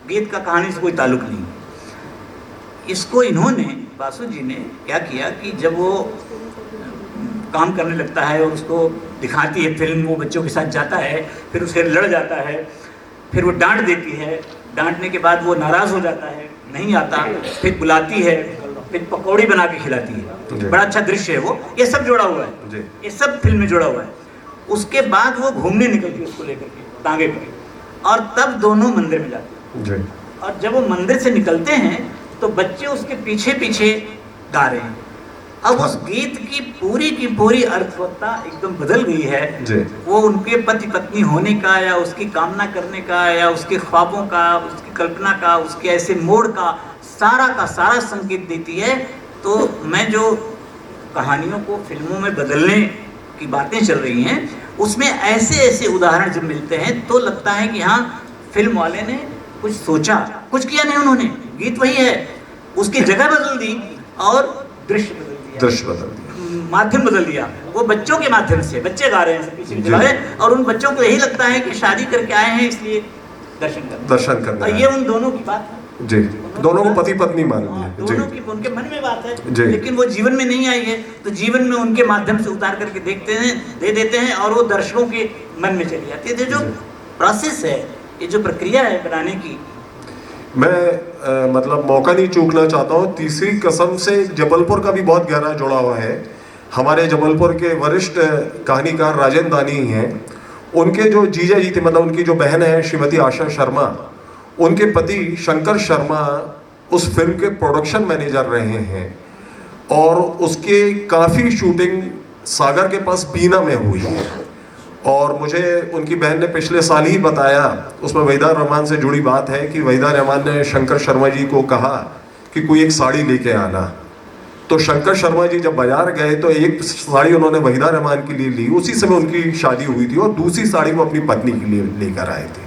गीत का कहानी से कोई ताल्लुक नहीं है। इसको इन्होंने, बासु जी ने क्या किया कि जब वो काम करने लगता है और उसको दिखाती है फिल्म, वो बच्चों के साथ जाता है, फिर उसे लड़ जाता है, फिर वो डांट देती है, डांटने के बाद वो नाराज़ हो जाता है, नहीं आता, फिर बुलाती है, फिर पकौड़ी बना के खिलाती है। बड़ा अच्छा दृश्य है वो, ये सब जोड़ा हुआ है, ये सब फिल्म में जोड़ा हुआ है। उसके बाद वो घूमने निकलती है उसको लेकर के टांगे पे, और तब दोनों मंदिर में जाते हैं। और जब वो मंदिर से निकलते हैं तो बच्चे उसके पीछे पीछे गा रहे हैं। अब उस गीत की पूरी अर्थवत्ता एकदम बदल गई है। वो उनके पति पत्नी होने का, या उसकी कामना करने का, या उसके ख्वाबों का, उसकी कल्पना का, उसके ऐसे मोड़ का सारा संकेत देती है। तो मैं जो कहानियों को फिल्मों में बदलने की बातें चल रही हैं, उसमें ऐसे उदाहरण जब मिलते हैं तो लगता है कि हाँ, फिल्म वाले ने कुछ सोचा, कुछ किया नहीं उन्होंने, गीत वही है, उसकी जगह बदल दी और दृश्य बदल दिया, माध्यम बदल दिया। वो बच्चों के माध्यम से, बच्चे गा रहे हैं पीछे चला है, और उन बच्चों को यही लगता है कि शादी करके आए हैं इसलिए दर्शन करना। और ये उन दोनों की बात है जी, दोनों को पति पत्नी मान लिया, दोनों की उनके मन में बात है, लेकिन वो जीवन में नहीं आई है, तो जीवन में उनके माध्यम से उतार करके दे देते हैं, और वो दर्शकों के मन में चली जाती है। जो प्रोसेस है, ये जो प्रक्रिया है बनाने की, मैं मतलब मौका नहीं चूकना चाहता हूँ। तीसरी कसम से जबलपुर का भी बहुत गहरा जुड़ा हुआ है। हमारे जबलपुर के वरिष्ठ कहानीकार राजेंद्र दानी हैं, उनके जो जीजा जी थे, मतलब उनकी जो बहन है श्रीमती आशा शर्मा, उनके पति शंकर शर्मा उस फिल्म के प्रोडक्शन मैनेजर रहे हैं, और उसके काफ़ी शूटिंग सागर के पास बीना में हुई है। और मुझे उनकी बहन ने पिछले साल ही बताया, उसमें वहीदा रहमान से जुड़ी बात है कि वहीदा रहमान ने शंकर शर्मा जी को कहा कि कोई एक साड़ी लेके आना। तो शंकर शर्मा जी जब बाजार गए तो एक साड़ी उन्होंने वहीदा रहमान के लिए ली, उसी समय उनकी शादी हुई थी, और दूसरी साड़ी वो अपनी पत्नी के लिए लेकर आए थे।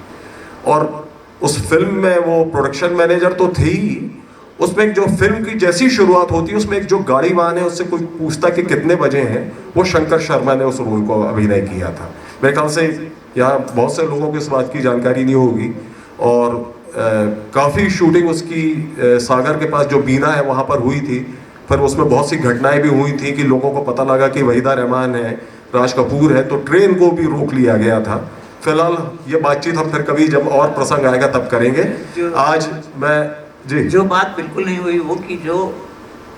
और उस फिल्म में वो प्रोडक्शन मैनेजर तो थे ही, उसमें जो फिल्म की जैसी शुरुआत होती है उसमें एक जो गाड़ी वाहन है उससे कोई पूछता कि कितने बजे हैं, वो शंकर शर्मा ने उस रोल को अभिनय किया था। मेरे ख्याल से यहाँ बहुत से लोगों को इस बात की जानकारी नहीं होगी, और काफ़ी शूटिंग उसकी सागर के पास जो बीना है वहाँ पर हुई थी। फिर उसमें बहुत सी घटनाएं भी हुई थी कि लोगों को पता लगा कि वहीदा रहमान है, राज कपूर है, तो ट्रेन को भी रोक लिया गया था। फिलहाल ये बातचीत हम फिर कभी जब और प्रसंग आएगा तब करेंगे। आज मैं जी, जो बात बिल्कुल नहीं हुई वो कि जो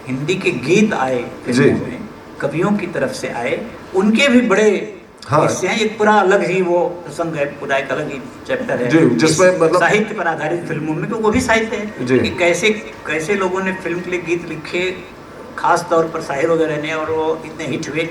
हिंदी के गीत आए फिल्मों में, कवियों की तरफ से आए, उनके भी बड़े हिस्से हैं। एक पूरा अलग ही वो प्रसंग है, पूरा एक अलग ही चैप्टर है जिसमें मतलब साहित्य पर आधारित फिल्मों में, तो वो भी साहित्य है कि कैसे लोगों ने फिल्म के लिए गीत लिखे, खास तौर पर शाहिर वगैरह ने, और वो इतने हिट हुए।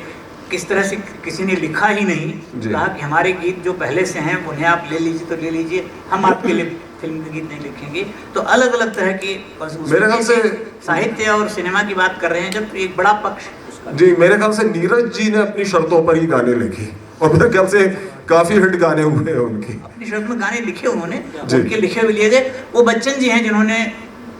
किस तरह से किसी ने लिखा ही नहीं, कहा कि हमारे गीत जो पहले से हैं उन्हें आप ले लीजिए तो ले लीजिए, हम आपके लिए फिल्म के गीत नहीं लिखेंगे। तो अलग अलग तरह की मेरे ख्याल से साहित्य और सिनेमा की बात कर रहे हैं जब, तो एक बड़ा पक्ष जी, मेरे ख्याल से नीरज जी ने अपनी शर्तों पर ही गाने लिखे, और मेरे ख्याल से काफी हिट गाने हुए हैं उनके, अपनी शर्त में गाने लिखे उन्होंने, उनके लिखे हुए लिए गए। वो बच्चन जी हैं जिन्होंने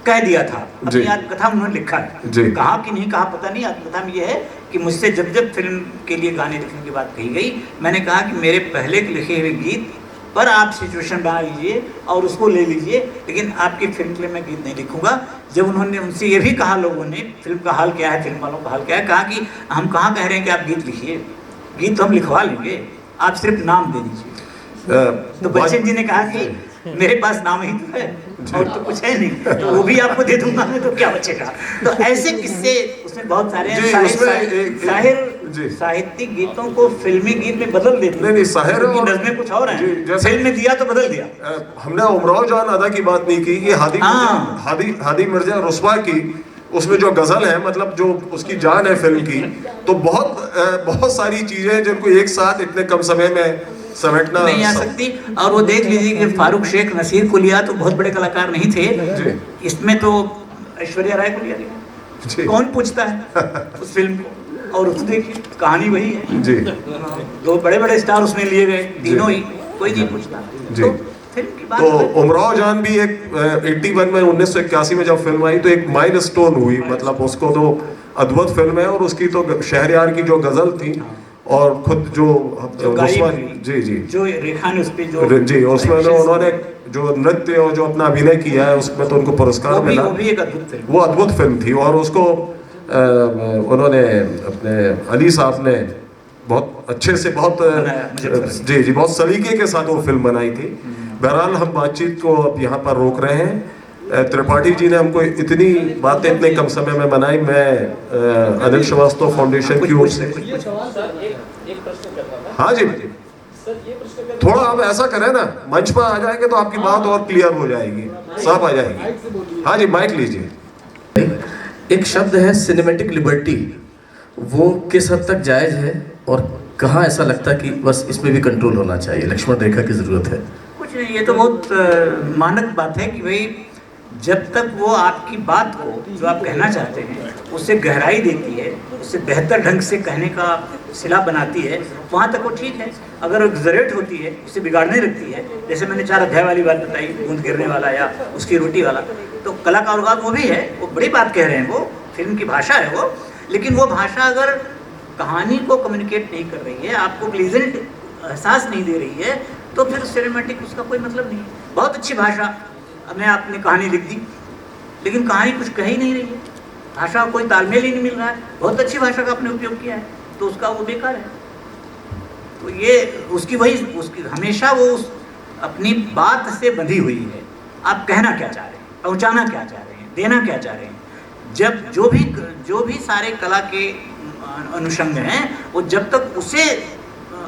कह दिया था, अपनी आत्मकथा उन्होंने लिखा है, कहा कि नहीं कहा पता नहीं। आत्मकथा में ये है कि मुझसे जब फिल्म के लिए गाने लिखने की बात कही गई, मैंने कहा कि मेरे पहले के लिखे हुए गीत पर आप सिचुएशन बना लीजिए और उसको ले लीजिए, लेकिन आपकी फिल्म के लिए मैं गीत नहीं लिखूंगा। जब उन्होंने उनसे ये भी कहा, लोगों ने, फिल्म का हाल क्या है, फिल्म वालों का हाल क्या है, कहा कि हम कहाँ कह रहे हैं कि आप गीत लिखिए, गीत तो हम लिखवा लेंगे, आप सिर्फ नाम दे दीजिए। तो बच्चन जी ने कहा कि मेरे पास नाम ही तो है और तो कुछ है नहीं, तो वो भी आपको दे दूंगा मैं, तो क्या बचेगा। तो ऐसे किस्से उसमें बहुत सारे हैं। साहित्यिक गीतों को फिल्मी गीत में बदल देते हैं। नहीं, शायर की नज़में कुछ और हैं, फिल्म में दिया तो बदल दिया। हमने उमराव जान अदा की बात नहीं की कि हादी मिर्जा रुस्वा की उसमें जो गजल है, मतलब जो उसकी जान है फिल्म की, तो बहुत सारी चीजें हैं जिनको एक साथ इतने कम समय में समेटना नहीं आ सकती। और वो देख लीजिए कि फारूक शेख नसीर को लिया तो बहुत बड़े कलाकार नहीं थे, इसमें तो ऐश्वर्या राय को लिया गया, कौन पूछता है उस फिल्म को। और उस देखिए कहानी वही है जी, दो बड़े बड़े स्टार उसमें लिए गए, तीनों ही, कोई नहीं पूछता जी। तो उमराव जान भी एक 81 में 1981 में जब फिल्म आई तो एक माइलस्टोन हुई, मतलब उसको तो अद्भुत फिल्म है। और उसकी तो शहरयार की जो गजल थी और खुद जो जो रेखा ने उस पे जी उसमें उन्होंने जो नृत्य और जो अपना अभिनय किया है उसमें तो उनको पुरस्कार मिला। वो भी एक अद्भुत फिल्म, वो अद्भुत फिल्म थी। और उसको उन्होंने अपने अली साहब ने बहुत अच्छे से जी जी बहुत सलीके के साथ वो फिल्म बनाई थी। बहरहाल हम बातचीत को अब यहाँ पर रोक रहे हैं। त्रिपाठी जी ने हमको इतनी बातें इतने कम समय में बनाई। मैं अनिल श्रीवास्तव फाउंडेशन की ओर से हाँ जी थोड़ा आप ऐसा करें ना, मंच पर आ जाएंगे तो आपकी बात और क्लियर हो जाएगी, साफ आ जाएगी। हाँ जी माइक लीजिए। एक शब्द है सिनेमैटिक लिबर्टी, वो किस हद तक जायज़ है और कहाँ ऐसा लगता है कि बस इसमें भी कंट्रोल होना चाहिए, लक्ष्मण रेखा की ज़रूरत है? कुछ नहीं, ये तो बहुत मानक बात है कि भाई जब तक वो आपकी बात को जो आप कहना चाहते हैं उससे गहराई देती है, उससे बेहतर ढंग से कहने का सिला बनाती है, वहाँ तक वो ठीक है। अगर एग्जरेट होती है, उसे बिगाड़ने लगती है, जैसे मैंने 4 अध्याय वाली बात बताई, बूंद गिरने वाला या उसकी रोटी वाला, तो कला का औगात वो भी है, वो बड़ी बात कह रहे हैं, वो फिल्म की भाषा है वो। लेकिन वो भाषा अगर कहानी को कम्युनिकेट नहीं कर रही है, आपको प्लीजेंट एहसास नहीं दे रही है, तो फिर सिनेमैटिक उसका कोई मतलब नहीं है। बहुत अच्छी भाषा हमें आपने कहानी लिख दी, लेकिन कहानी कुछ कह ही नहीं रही है, भाषा का कोई तालमेल ही नहीं मिल रहा है। बहुत अच्छी भाषा का आपने उपयोग किया है, तो उसका वो बेकार है। तो ये उसकी हमेशा वो उस अपनी बात से बंधी हुई है। आप कहना क्या चाह रहे हैं, पहुंचाना क्या चाह रहे हैं, देना क्या चाह रहे हैं। जब जो भी सारे कला के अनुषंग हैं, वो जब तक उसे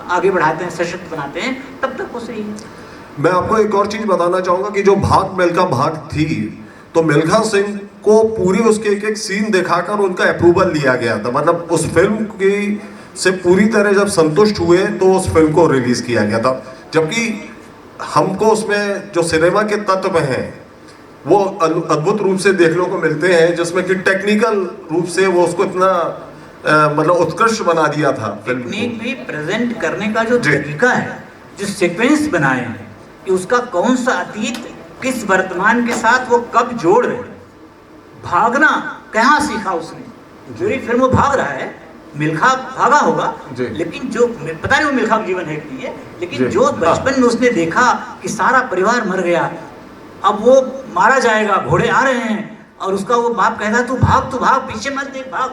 आगे बढ़ाते हैं, सशक्त बनाते हैं, तब तक वो सही है। मैं आपको एक और चीज बताना चाहूंगा कि जो भाग मिल्खा भाग थी, तो मिल्खा सिंह को पूरी उसके एक सीन दिखाकर उनका अप्रूवल लिया गया था। मतलब उस फिल्म की से पूरी तरह जब संतुष्ट हुए तो उस फिल्म को रिलीज किया गया था। जबकि हमको उसमें जो सिनेमा के तत्व हैं वो अद्भुत रूप से देखने को मिलते हैं, जिसमें कि टेक्निकल रूप से वो उसको इतना मतलब उत्कृष्ट बना दिया था। टेक्निक भी प्रेजेंट करने का जो तरीका है, जो सीक्वेंस बनाए हैं, कि उसका कौन सा अतीत किस वर्तमान के साथ वो कब जोड़ रहे हैं। भागना कहाँ सीखा उसने? पूरी फिल्म वो भाग रहा है, मिल्खा भागा होगा, लेकिन जो पता नहीं वो मिल्खा जीवन है कि नहीं है, लेकिन जो बचपन में उसने देखा कि सारा परिवार मर गया, अब वो मारा जाएगा, घोड़े आ रहे हैं, और उसका वो बाप कहता है तू भाग, पीछे मत देख, भाग।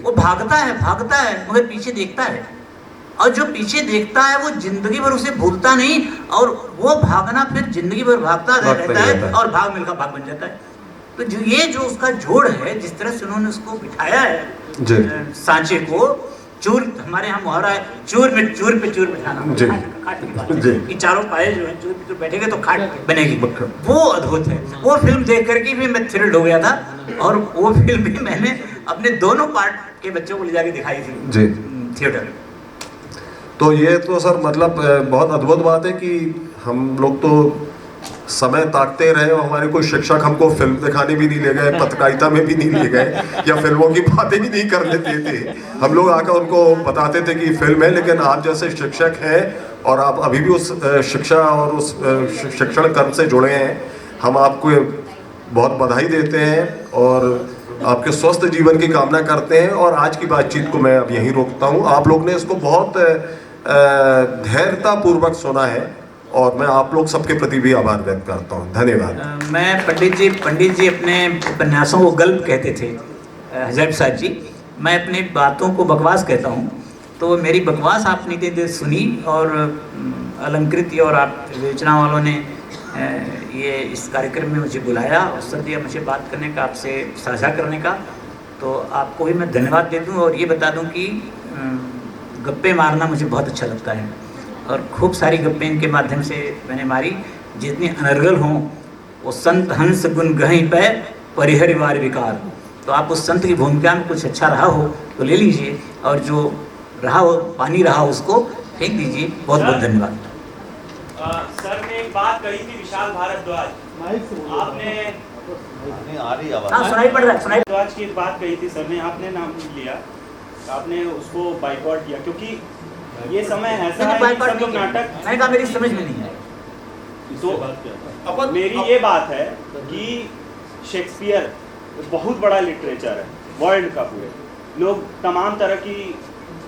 वो भागता है मगर पीछे देखता है, और जो पीछे देखता है वो जिंदगी भर उसे भूलता नहीं, और वो भागना फिर जिंदगी भर भागता रहता है, और भाग मिल्खा भाग बन जाता है। तो जो उसका जोड़ है, जिस तरह से उन्होंने उसको बिठाया है सांचे को, चूर, हमारे यहाँ मुहावरा है, चूर पे चूर बिठाना, खाट की बात है कि चारों पाए जो है चूर पे चूर बैठेंगे तो खाट बनेगी, वो अद्भुत है। वो फिल्म देख करके भी मैं थ्रिल्ड हो गया था, और वो फिल्म भी मैंने अपने दोनों पार्ट के बच्चों को ले जाके दिखाई थी थिएटर में। तो ये तो सर मतलब बहुत अद्भुत बात है कि हम लोग तो समय ताकते रहे और हमारे कोई शिक्षक हमको फिल्म दिखाने भी नहीं ले गए, पत्रकारिता में भी नहीं ले गए, या फिल्मों की बातें भी नहीं करने देते थे। हम लोग आकर उनको बताते थे कि फिल्म है, लेकिन आप जैसे शिक्षक हैं और आप अभी भी उस शिक्षा और उस शिक्षण कर्म से जुड़े हैं, हम आपको बहुत बधाई देते हैं और आपके स्वस्थ जीवन की कामना करते हैं। और आज की बातचीत को मैं अब यहीं रोकता हूँ। आप लोग ने इसको बहुत धैर्यतापूर्वक सुना है और मैं आप लोग सबके प्रति भी आभार व्यक्त करता हूँ। धन्यवाद। मैं पंडित जी अपने उपन्यासों को गल्प कहते थे, हजरत साहब जी, मैं अपनी बातों को बकवास कहता हूँ। तो मेरी बकवास आपने सुनी और अलंकृत और आप विवेचना वालों ने ये इस कार्यक्रम में मुझे बुलाया, अवसर दिया मुझे बात करने का, आपसे साझा करने का। तो आपको भी मैं धन्यवाद दे दूँ और ये बता दूँ कि गप्पे मारना मुझे बहुत अच्छा लगता है, और खूब सारी गप्पे इनके माध्यम से मैंने मारी। जितनी अनर्गल हों वो संत हंस गुण गहीं पे परिहरिवार विकार। तो आप उस संत की भूमिका में कुछ अच्छा रहा हो तो ले लीजिए, और जो रहा हो पानी रहा हो उसको फेंक दीजिए। बहुत बहुत धन्यवाद। सर ने एक बात कही थी विशाल भारद्वाज, आपने सुनाई पड़ रहा है, सुनाई भारद्वाज की एक बात कही थी सर ने, आपने नाम लिया, आपने उसको बाइकआउट किया क्योंकि ये समय ऐसा है कि सब लोग नाटक, मैंने कहा मेरी समझ में नहीं है। तो मेरी ये बात है कि शेक्सपियर बहुत बड़ा लिटरेचर है वर्ल्ड का, पूरे लोग तमाम तरह की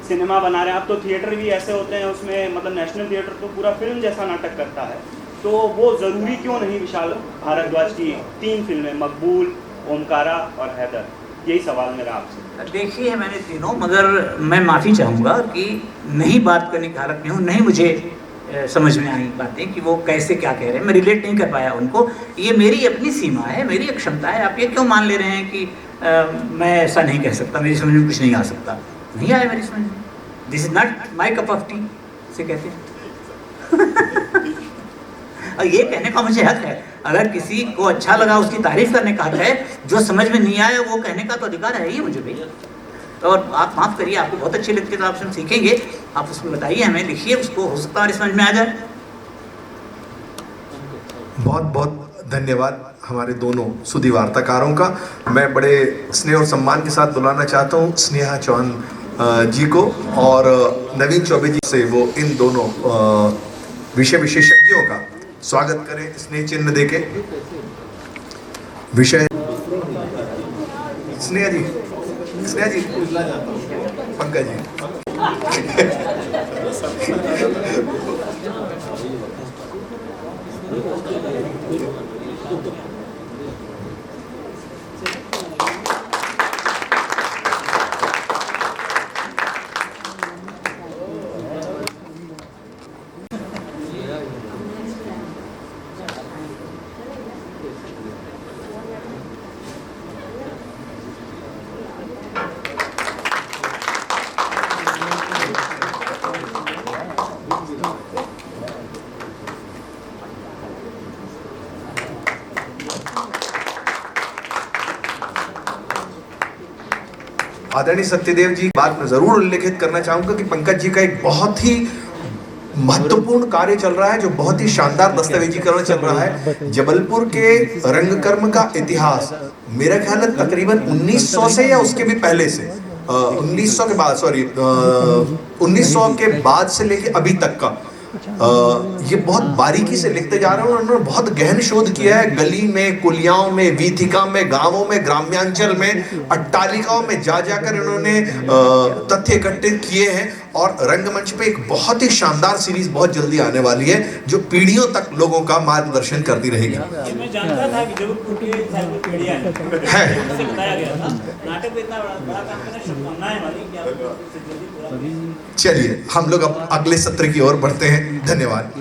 सिनेमा बना रहे हैं। अब तो थिएटर भी ऐसे होते हैं, उसमें मतलब नेशनल थिएटर तो पूरा फिल्म जैसा नाटक करता है। तो वो ज़रूरी क्यों नहीं विशाल भारद्वाज की 3 फिल्में, मकबूल, ओमकारा और हैदर, यही सवाल मेरा आपसे। देखिए मैंने तीनों, मगर मैं माफ़ी चाहूँगा कि नहीं बात करने की हालत में हूँ, नहीं मुझे समझ में आई बातें कि वो कैसे क्या कह रहे हैं, मैं रिलेट नहीं कर पाया उनको। ये मेरी अपनी सीमा है, मेरी एक क्षमता है। आप ये क्यों मान ले रहे हैं कि मैं ऐसा नहीं कह सकता, मेरी समझ में कुछ नहीं आ सकता? नहीं आया मेरी समझ में। This is not my cup of T से कहते हैं। और ये कहने का मुझे हक है, अगर किसी को अच्छा लगा उसकी तारीफ करने का हक है, जो समझ में नहीं आया वो कहने का तो अधिकार है ही मुझे भैया। और आप माफ़ करिए, आपको बहुत अच्छी लगती है तो आपसे हम सीखेंगे, आप उसको बताइए, हमें लिखिए उसको, हो सकता है हमारी समझ में आ जाए। बहुत बहुत धन्यवाद हमारे दोनों सुधी वार्ताकारों का। मैं बड़े स्नेह और सम्मान के साथ बुलाना चाहता हूँ स्नेहा चौहान जी को और नवीन चौबे जी से वो इन दोनों विषय विशेषज्ञों का स्वागत करें स्नेह चिन्ह देके। विषय स्नेहा जी, स्नेहा जी, पंकज जी। आदरणीय सत्यदेव जी, बात में जरूर उल्लेखित करना चाहूंगा कि पंकज जी का एक बहुत ही महत्वपूर्ण कार्य चल रहा है, जो बहुत ही शानदार दस्तावेजीकरण चल रहा है। जबलपुर के रंगकर्म का इतिहास मेरा ख्याल है तकरीबन 1900 से या उसके भी पहले से 1900 के बाद, सॉरी 1900 के बाद से लेके अभी तक का ये बहुत बारीकी से लिखते जा रहे हैं। उन्होंने बहुत गहन शोध किया है, गली में, कुलियाओं में, वीथिका में, गांवों में, ग्राम्यांचल में, अट्टालिकाओं में जा जाकर इन्होंने तथ्य इकट्ठे किए हैं। और रंगमंच पे एक बहुत ही शानदार सीरीज बहुत जल्दी आने वाली है, जो पीढ़ियों तक लोगों का मार्गदर्शन करती रहेगी। मैं जानता था कि जबलपुर के पीढ़ियां है, उससे बताया गया था। नाटक में इतना बड़ा काम करना, शुभकामनाएं वाली कि आप जल्दी पूरा। चलिए हम लोग अब अगले सत्र की ओर बढ़ते हैं। धन्यवाद।